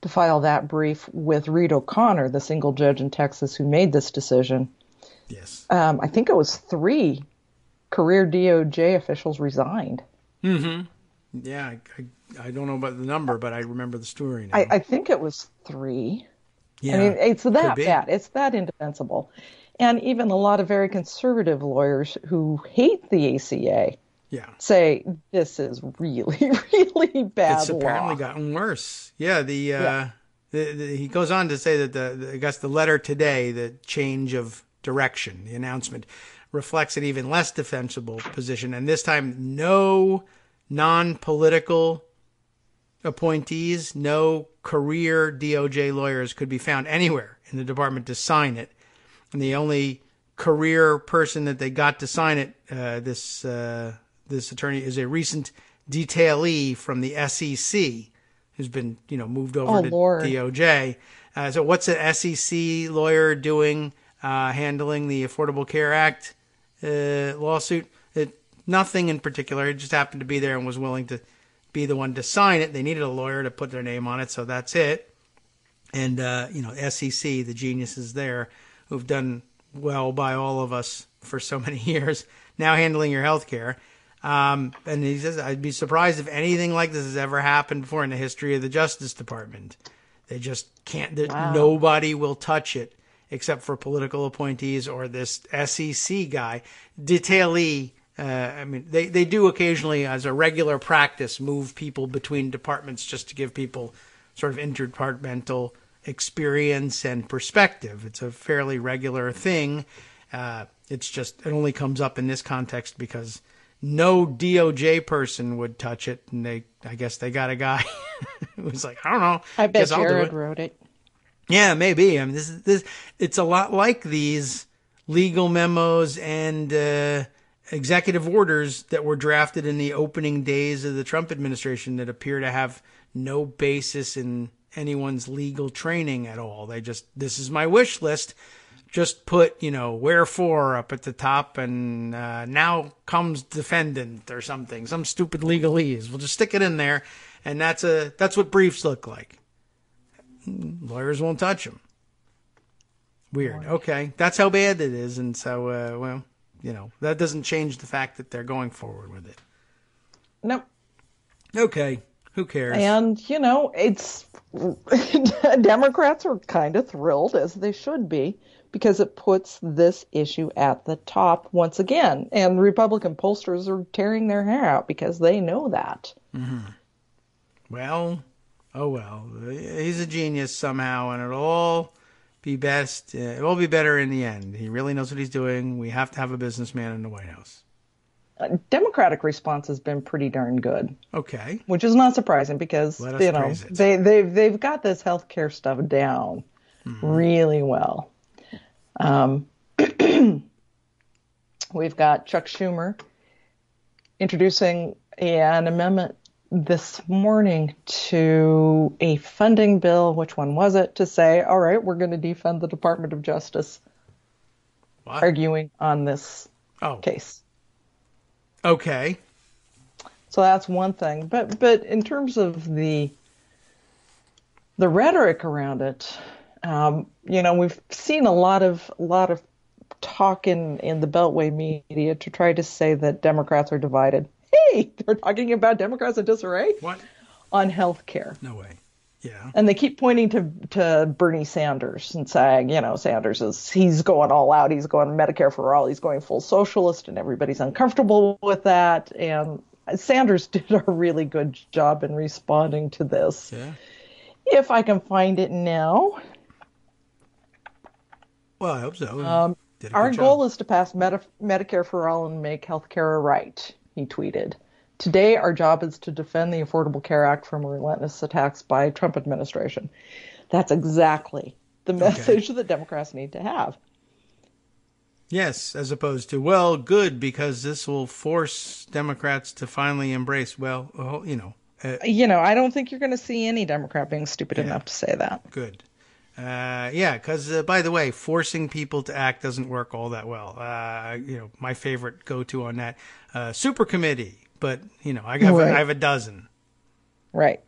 to file that brief with Reed O'Connor, the single judge in Texas who made this decision, I think it was 3 career DOJ officials resigned. Mm-hmm. Yeah, I don't know about the number, but I remember the story now. I think it was 3. Yeah, I mean, it's that bad. It's that indefensible. And even a lot of very conservative lawyers who hate the ACA say this is really, really bad. It's apparently gotten worse. Yeah, he goes on to say that I guess the letter today, the change of direction, the announcement, reflects an even less defensible position. And this time, no non-political appointees, no career DOJ lawyers could be found anywhere in the department to sign it. And the only career person that they got to sign it, this attorney, is a recent detailee from the SEC who's been, moved over to DOJ. So what's an SEC lawyer doing handling the Affordable Care Act lawsuit? Nothing in particular. He just happened to be there and was willing to be the one to sign it. They needed a lawyer to put their name on it, so that's it. And, SEC, the geniuses there, who've done well by all of us for so many years, now handling your health care. And he says, I'd be surprised if anything like this has ever happened before in the history of the Justice Department. They just can't, nobody will touch it except for political appointees or this SEC guy. Detailee, they do occasionally, as a regular practice, move people between departments just to give people sort of interdepartmental experience and perspective. It's a fairly regular thing. It only comes up in this context because no DOJ person would touch it, and I guess they got a guy who was like, I don't know. I bet Jared wrote it. Yeah, maybe. I mean, this it's a lot like these legal memos and executive orders that were drafted in the opening days of the Trump administration that appear to have no basis in anyone's legal training at all. They just, this is my wish list. Just put, wherefore up at the top, and now comes defendant or something, some stupid legalese. We'll just stick it in there, and that's what briefs look like. Lawyers won't touch them. Weird. Okay, that's how bad it is, and so that doesn't change the fact that they're going forward with it. Nope. Okay, who cares? And it's Democrats are kind of thrilled, as they should be, because it puts this issue at the top once again. And Republican pollsters are tearing their hair out because they know that. Mm-hmm. Well, he's a genius somehow, and it'll all be best. It will be better in the end. He really knows what he's doing. We have to have a businessman in the White House. Democratic response has been pretty darn good. Okay. Which is not surprising because, they've got this healthcare stuff down really well. We've got Chuck Schumer introducing an amendment this morning to a funding bill. Which one was it? To say, all right, we're going to defund the Department of Justice. What? Arguing on this case. Okay. So that's one thing. But in terms of the rhetoric around it, we've seen a lot of talk in the Beltway media to try to say that Democrats are divided. Hey, they're talking about Democrats in disarray? What? On health care. No way. Yeah. And they keep pointing to Bernie Sanders and saying, he's going all out. He's going Medicare for all. He's going full socialist, and everybody's uncomfortable with that. And Sanders did a really good job in responding to this. Yeah. If I can find it now. Well, I hope so. Our goal is to pass Medicare for all and make healthcare a right, he tweeted. Today, our job is to defend the Affordable Care Act from relentless attacks by Trump administration. That's exactly the message that Democrats need to have. Yes, as opposed to, well, good, because this will force Democrats to finally embrace, I don't think you're going to see any Democrat being stupid enough to say that. Good. Because, by the way, forcing people to act doesn't work all that well. My favorite go-to on that, super committee. But, I have a dozen. Right.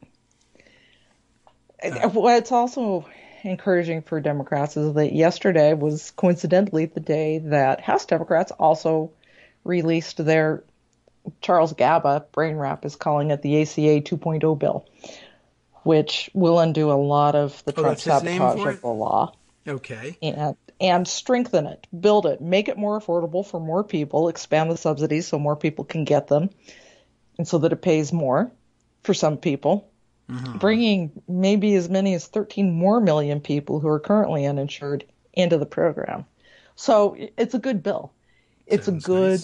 What's also encouraging for Democrats is that yesterday was coincidentally the day that House Democrats also released their, Charles Gaba, Brain Rap is calling it the ACA 2.0 bill, which will undo a lot of the Trump sabotage of the law. Okay. And strengthen it, build it, make it more affordable for more people, expand the subsidies so more people can get them, and so that it pays more for some people, bringing maybe as many as 13 more million people who are currently uninsured into the program. So it's a good bill. It's a good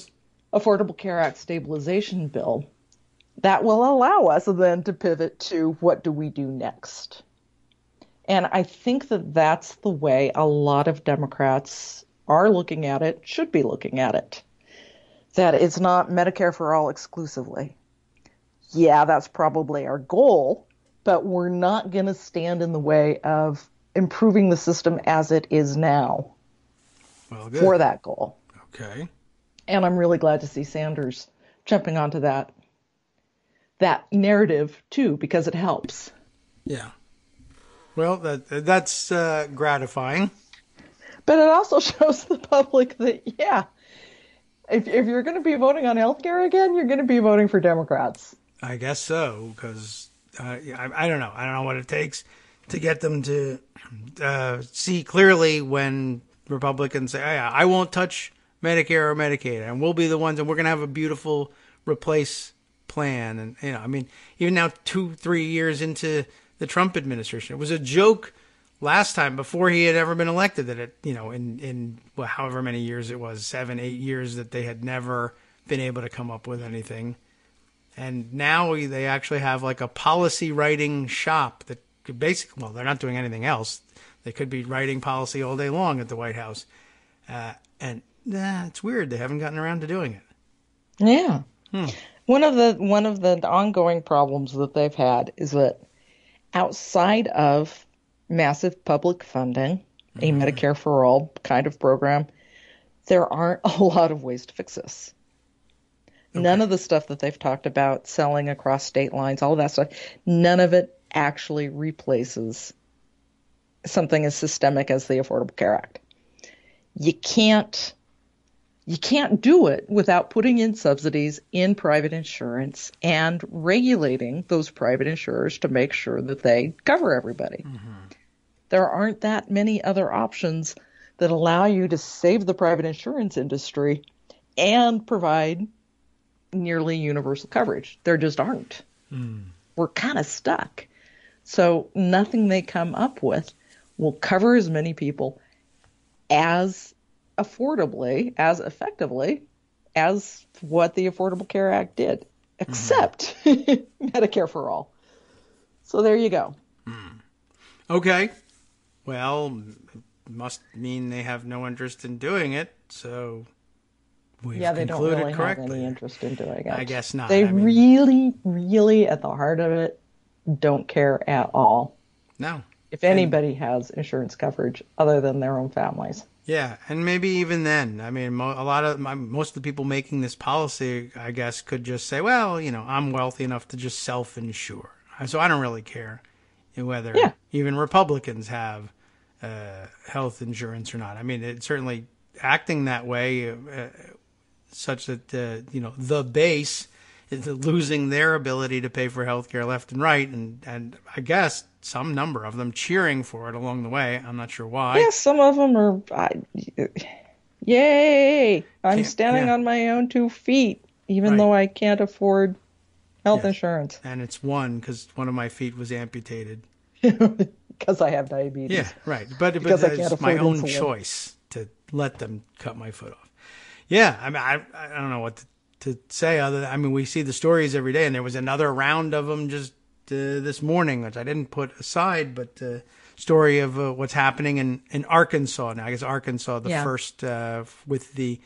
Affordable Care Act stabilization bill that will allow us then to pivot to what do we do next. And I think that that's the way a lot of Democrats are looking at it, should be looking at it. That it's not Medicare for all exclusively. Yeah, that's probably our goal, but we're not going to stand in the way of improving the system as it is now for that goal. Okay. And I'm really glad to see Sanders jumping onto that narrative, too, because it helps. Yeah. Well, that's gratifying. But it also shows the public that, if you're going to be voting on healthcare again, you're going to be voting for Democrats. I guess so, because I don't know. I don't know what it takes to get them to see clearly when Republicans say, I won't touch Medicare or Medicaid, and we'll be the ones, and we're going to have a beautiful replace plan. And, even now 2-3 years into the Trump administration, it was a joke last time before he had ever been elected that it, in however many years it was, 7-8 years, that they had never been able to come up with anything. And now they actually have like a policy writing shop that could basically, they're not doing anything else. They could be writing policy all day long at the White House. And it's weird. They haven't gotten around to doing it. Yeah. One of the ongoing problems that they've had is that outside of massive public funding, a Medicare for all kind of program, there aren't a lot of ways to fix this. Okay. None of the stuff that they've talked about, selling across state lines, all of that stuff, none of it actually replaces something as systemic as the Affordable Care Act. You can't do it without putting in subsidies in private insurance and regulating those private insurers to make sure that they cover everybody. There aren't that many other options that allow you to save the private insurance industry and provide nearly universal coverage. There just aren't. We're kind of stuck. So nothing they come up with will cover as many people as affordably, as effectively as what the Affordable Care Act did, except Medicare for all. So there you go. Okay. Well, it must mean they have no interest in doing it, so we've they don't really correctly. have any interest in doing it. I guess not. They really, really, at the heart of it, don't care at all. No. If anybody has insurance coverage other than their own families. Yeah, and maybe even then, most of the people making this policy, I guess, could just say, well, I'm wealthy enough to just self-insure. So I don't really care whether even Republicans have health insurance or not. It certainly, acting that way, such that the base is losing their ability to pay for health care left and right, and I guess some number of them cheering for it along the way. I'm not sure why. Yeah, some of them are, yay! I'm standing on my own 2 feet, even though I can't afford health insurance. And it's because one of my feet was amputated. Because I have diabetes. Yeah, right. But it's my own choice to let them cut my foot off. Yeah, I mean, I don't know what to say other than, we see the stories every day, and there was another round of them just this morning, which I didn't put aside, but the story of what's happening in Arkansas now. I guess Arkansas, the first, with the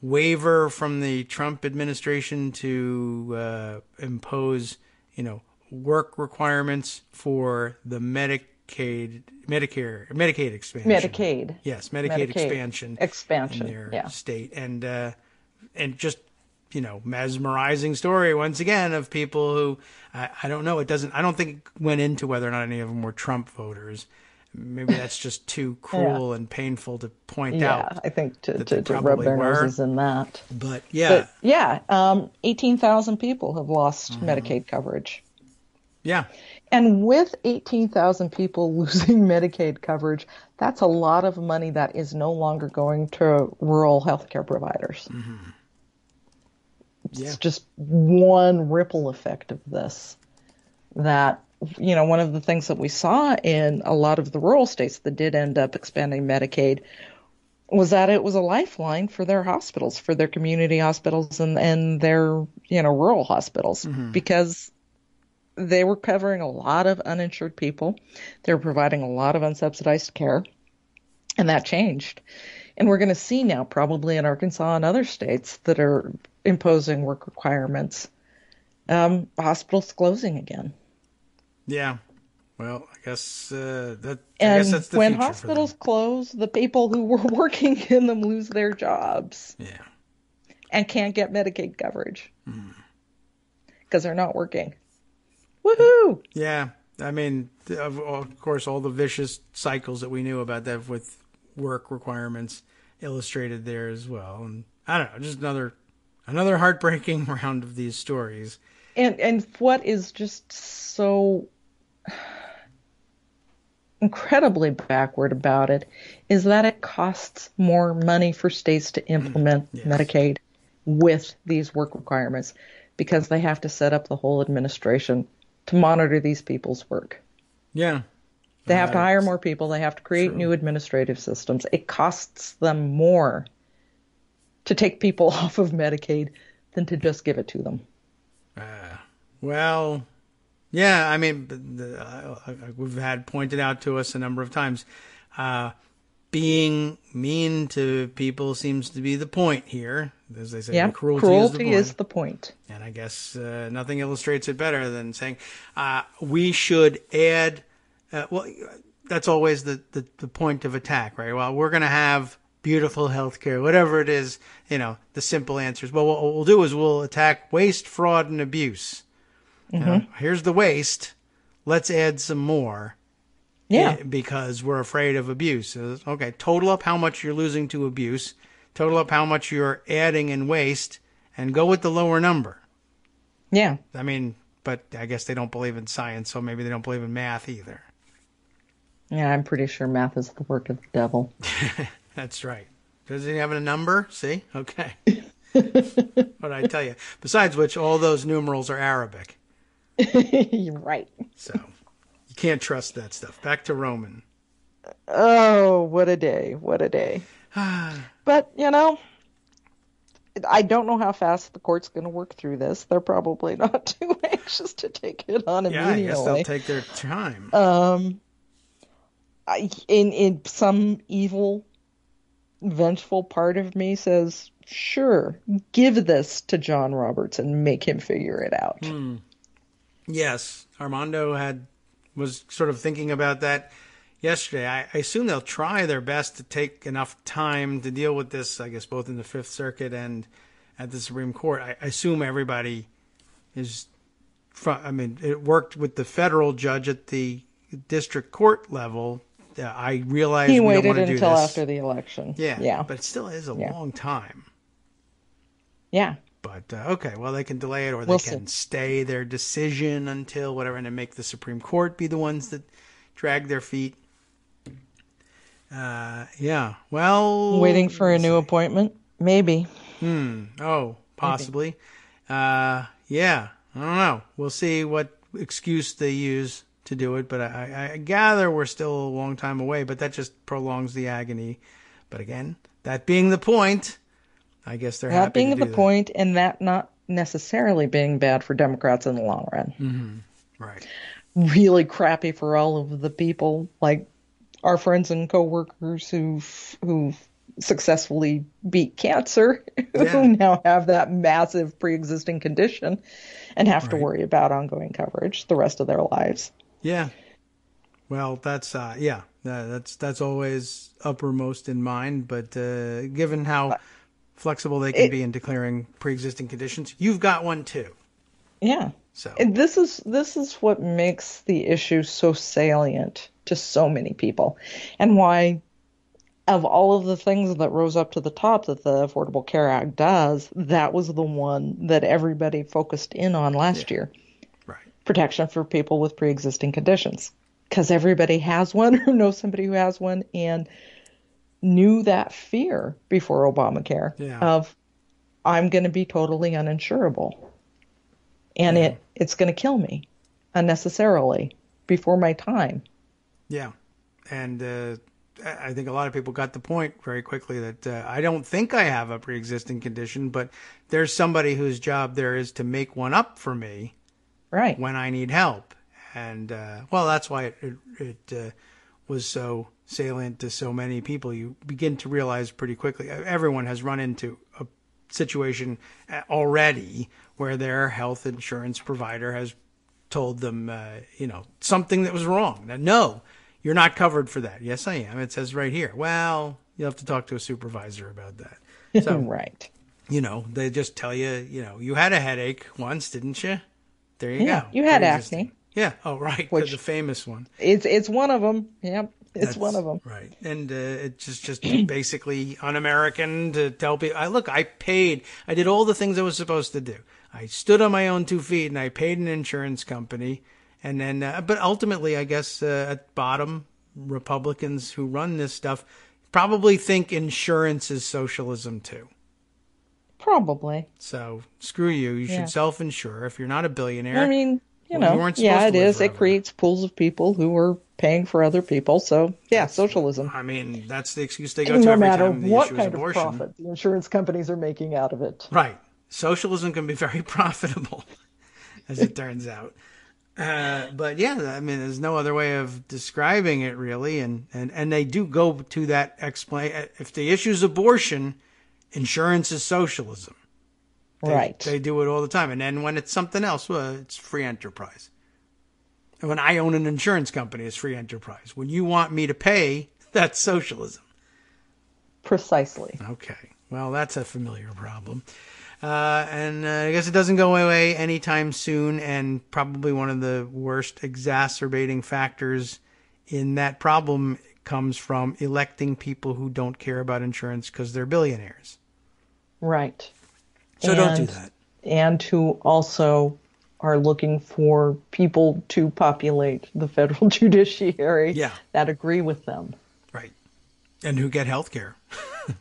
waiver from the Trump administration to impose, work requirements for the Medicare expansion. Medicaid. Yes, Medicaid expansion in their state. And just, mesmerizing story once again of people who, I don't know, I don't think it went into whether or not any of them were Trump voters. Maybe that's just too cruel and painful to point out. Yeah, I think to rub their noses in that. But 18,000 people have lost Medicaid coverage. Yeah. And with 18,000 people losing Medicaid coverage, that's a lot of money that is no longer going to rural healthcare providers. Mm-hmm. It's just one ripple effect of this. That, one of the things that we saw in a lot of the rural states that did end up expanding Medicaid was that it was a lifeline for their hospitals, for their community hospitals and their, rural hospitals, because they were covering a lot of uninsured people. They were providing a lot of unsubsidized care, and that changed. And we're going to see now, probably in Arkansas and other states that are imposing work requirements, hospitals closing again. Yeah. Well, I guess I guess that's the when future hospitals close, the people who were working in them lose their jobs. Yeah. And can't get Medicaid coverage because they're not working. Woohoo! Yeah. Of course, all the vicious cycles that we knew about that with work requirements illustrated there as well. And I don't know, just another heartbreaking round of these stories. And what is just so incredibly backward about it is that it costs more money for states to implement Medicaid with these work requirements because they have to set up the whole administration to monitor these people's work. Yeah. They have to hire more people. They have to create new administrative systems. It costs them more to take people off of Medicaid than to just give it to them. Well, yeah, we've had pointed out to us a number of times, being mean to people seems to be the point here. As they say, cruelty is the point. And I guess nothing illustrates it better than saying we should add, that's always the point of attack, right? Well, we're going to have beautiful health care, whatever it is, the simple answers. Well, what we'll do is we'll attack waste, fraud, and abuse. Here's the waste. Let's add some more. Yeah. Because we're afraid of abuse. Okay, total up how much you're losing to abuse, total up how much you're adding in waste, and go with the lower number. Yeah. But I guess they don't believe in science, so maybe they don't believe in math either. Yeah, I'm pretty sure math is the work of the devil. That's right. Does he have a number? See? Okay. What I tell you. Besides which, all those numerals are Arabic. You're right. So you can't trust that stuff. Back to Roman. Oh, what a day. What a day. But, I don't know how fast the court's going to work through this. They're probably not too anxious to take it on immediately. Yeah, I guess they'll take their time. In some evil, vengeful part of me says, sure, give this to John Roberts and make him figure it out. Yes, Armando was sort of thinking about that yesterday. I assume they'll try their best to take enough time to deal with this, I guess, both in the Fifth Circuit and at the Supreme Court. I assume everybody is, it worked with the federal judge at the district court level I realize he we waited don't want to do until this. after the election. Yeah, but it still is a long time. Yeah. But, okay, well, they can delay it, or We'll they can stay their decision until whatever, and then make the Supreme Court be the ones that drag their feet. Yeah, well... Waiting for a new appointment? Maybe. Oh, possibly. Maybe. Yeah, I don't know. We'll see what excuse they use to do it, but I gather we're still a long time away, but that just prolongs the agony. But again, that being the point, I guess they're happy to do that. That being the point, and that not necessarily being bad for Democrats in the long run. Mm-hmm. Right. Really crappy for all of the people, like our friends and coworkers who've successfully beat cancer, who now have that massive pre-existing condition and have to worry about ongoing coverage the rest of their lives. Yeah. Well, that's that's always uppermost in mind. But given how flexible they can be in declaring pre-existing conditions, you've got one too. Yeah. So and this is what makes the issue so salient to so many people, and why, of all of the things that rose up to the top that the Affordable Care Act does, that was the one that everybody focused in on last year. Right. Protection for people with pre-existing conditions. Because everybody has one or knows somebody who has one, and knew that fear before Obamacare of, I'm going to be totally uninsurable. And it's going to kill me unnecessarily before my time. Yeah. And I think a lot of people got the point very quickly that I don't think I have a pre-existing condition, but there's somebody whose job there is to make one up for me when I need help. And, well, that's why it was so salient to so many people. You begin to realize pretty quickly, everyone has run into a situation already where their health insurance provider has told them, something that was wrong. Now, no, you're not covered for that. Yes, I am. It says right here. Well, you'll have to talk to a supervisor about that. So, right. They just tell you, you had a headache once, didn't you? There you go. You had acne. Yeah. Oh, right. Which, the famous one. It's one of them. Yep. That's one of them. Right. And it's just basically un-American to tell people, I did all the things I was supposed to do. I stood on my own 2 feet and I paid an insurance company. And then, but ultimately, I guess at bottom, Republicans who run this stuff probably think insurance is socialism too. Probably. So screw you. You should self-insure if you're not a billionaire. I mean, you weren't supposed to live forever. It creates pools of people who are paying for other people. So, socialism. I mean, that's the excuse they go to every time the issue is abortion. No matter what kind of profit the insurance companies are making out of it. Right. Socialism can be very profitable, as it turns out. But I mean, there's no other way of describing it really. And they do go to that explain. If the issue is abortion, insurance is socialism. They do it all the time. And then when it's something else, well, it's free enterprise. And when I own an insurance company, it's free enterprise. When you want me to pay, that's socialism. Precisely. Okay. Well, that's a familiar problem. And I guess it doesn't go away anytime soon. And probably one of the worst exacerbating factors in that problem comes from electing people who don't care about insurance because they're billionaires. Right. So don't do that. And who also are looking for people to populate the federal judiciary that agree with them. Right. And who get health care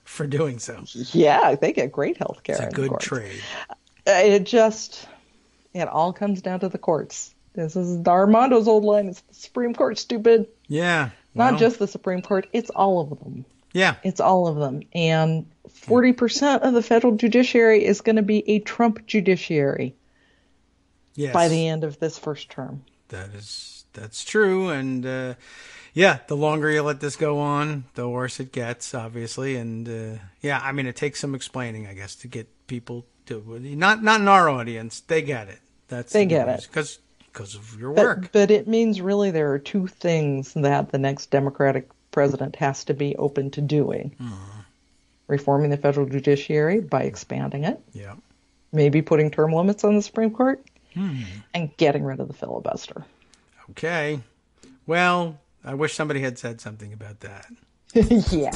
for doing so. Yeah, they get great health care. It's a good trade. It all comes down to the courts. This is Armando's old line. It's the Supreme Court, stupid. Yeah. Not just the Supreme Court. It's all of them. Yeah. It's all of them. And 40% of the federal judiciary is going to be a Trump judiciary by the end of this first term. That's true. And, the longer you let this go on, the worse it gets, obviously. And, I mean, it takes some explaining, I guess, to get people to, not in our audience. They get it. They get it. Because of your work. But it means really there are two things that the next Democratic president has to be open to doing. Reforming the federal judiciary by expanding it. Yeah. Maybe putting term limits on the Supreme Court. And getting rid of the filibuster. Okay. Well, I wish somebody had said something about that. Yeah.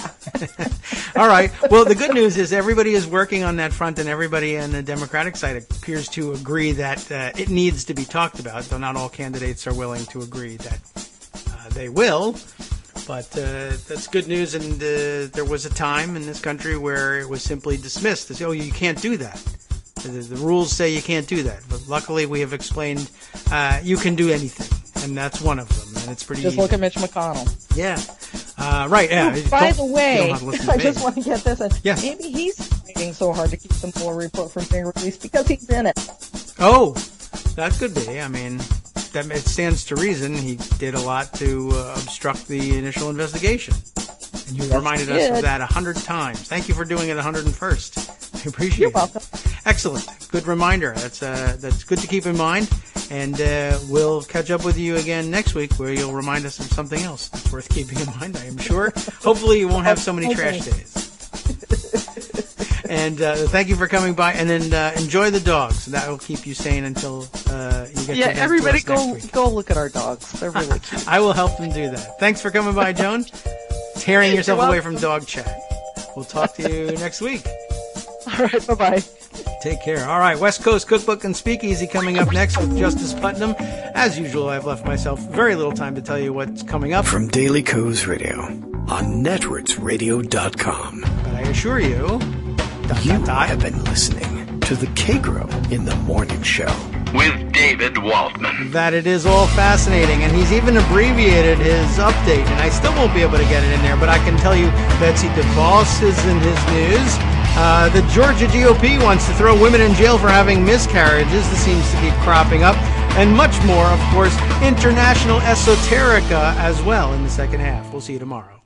All right. Well, the good news is everybody is working on that front, and everybody on the Democratic side appears to agree that it needs to be talked about, though not all candidates are willing to agree that they will. But that's good news, and there was a time in this country where it was simply dismissed as, oh, you can't do that. The rules say you can't do that. But luckily, we have explained you can do anything, and that's one of them, and it's pretty Just easy. Look at Mitch McConnell. Yeah. Right, yeah. Oh, by the way, I just want to get this in. Yes. Maybe he's fighting so hard to keep the Mueller report from being released because he's in it. Oh, that could be. I mean, it stands to reason he did a lot to obstruct the initial investigation. And you've reminded us of that 100 times. Thank you for doing it 101st. I appreciate it. You're welcome. Excellent. Good reminder. That's good to keep in mind. And we'll catch up with you again next week where you'll remind us of something else that's worth keeping in mind, I am sure. Hopefully you won't have so many trash days. And thank you for coming by. And then enjoy the dogs. That will keep you sane until you get to everybody next week. go look at our dogs. They're really cute. I will help them do that. Thanks for coming by, Joan. Tearing yourself away from dog chat. We'll talk to you next week. All right, bye-bye. Take care. All right, West Coast Cookbook and Speakeasy coming up next with Justice Putnam. As usual, I've left myself very little time to tell you what's coming up. From Daily Kos Radio on netrootsradio.com. But I assure you, you have been listening to the Kagro in the Morning Show. With David Waldman. That it is all fascinating, and he's even abbreviated his update, and I still won't be able to get it in there, but I can tell you Betsy DeVos is in his news. The Georgia GOP wants to throw women in jail for having miscarriages. This seems to keep cropping up. And much more, of course, international esoterica as well in the second half. We'll see you tomorrow.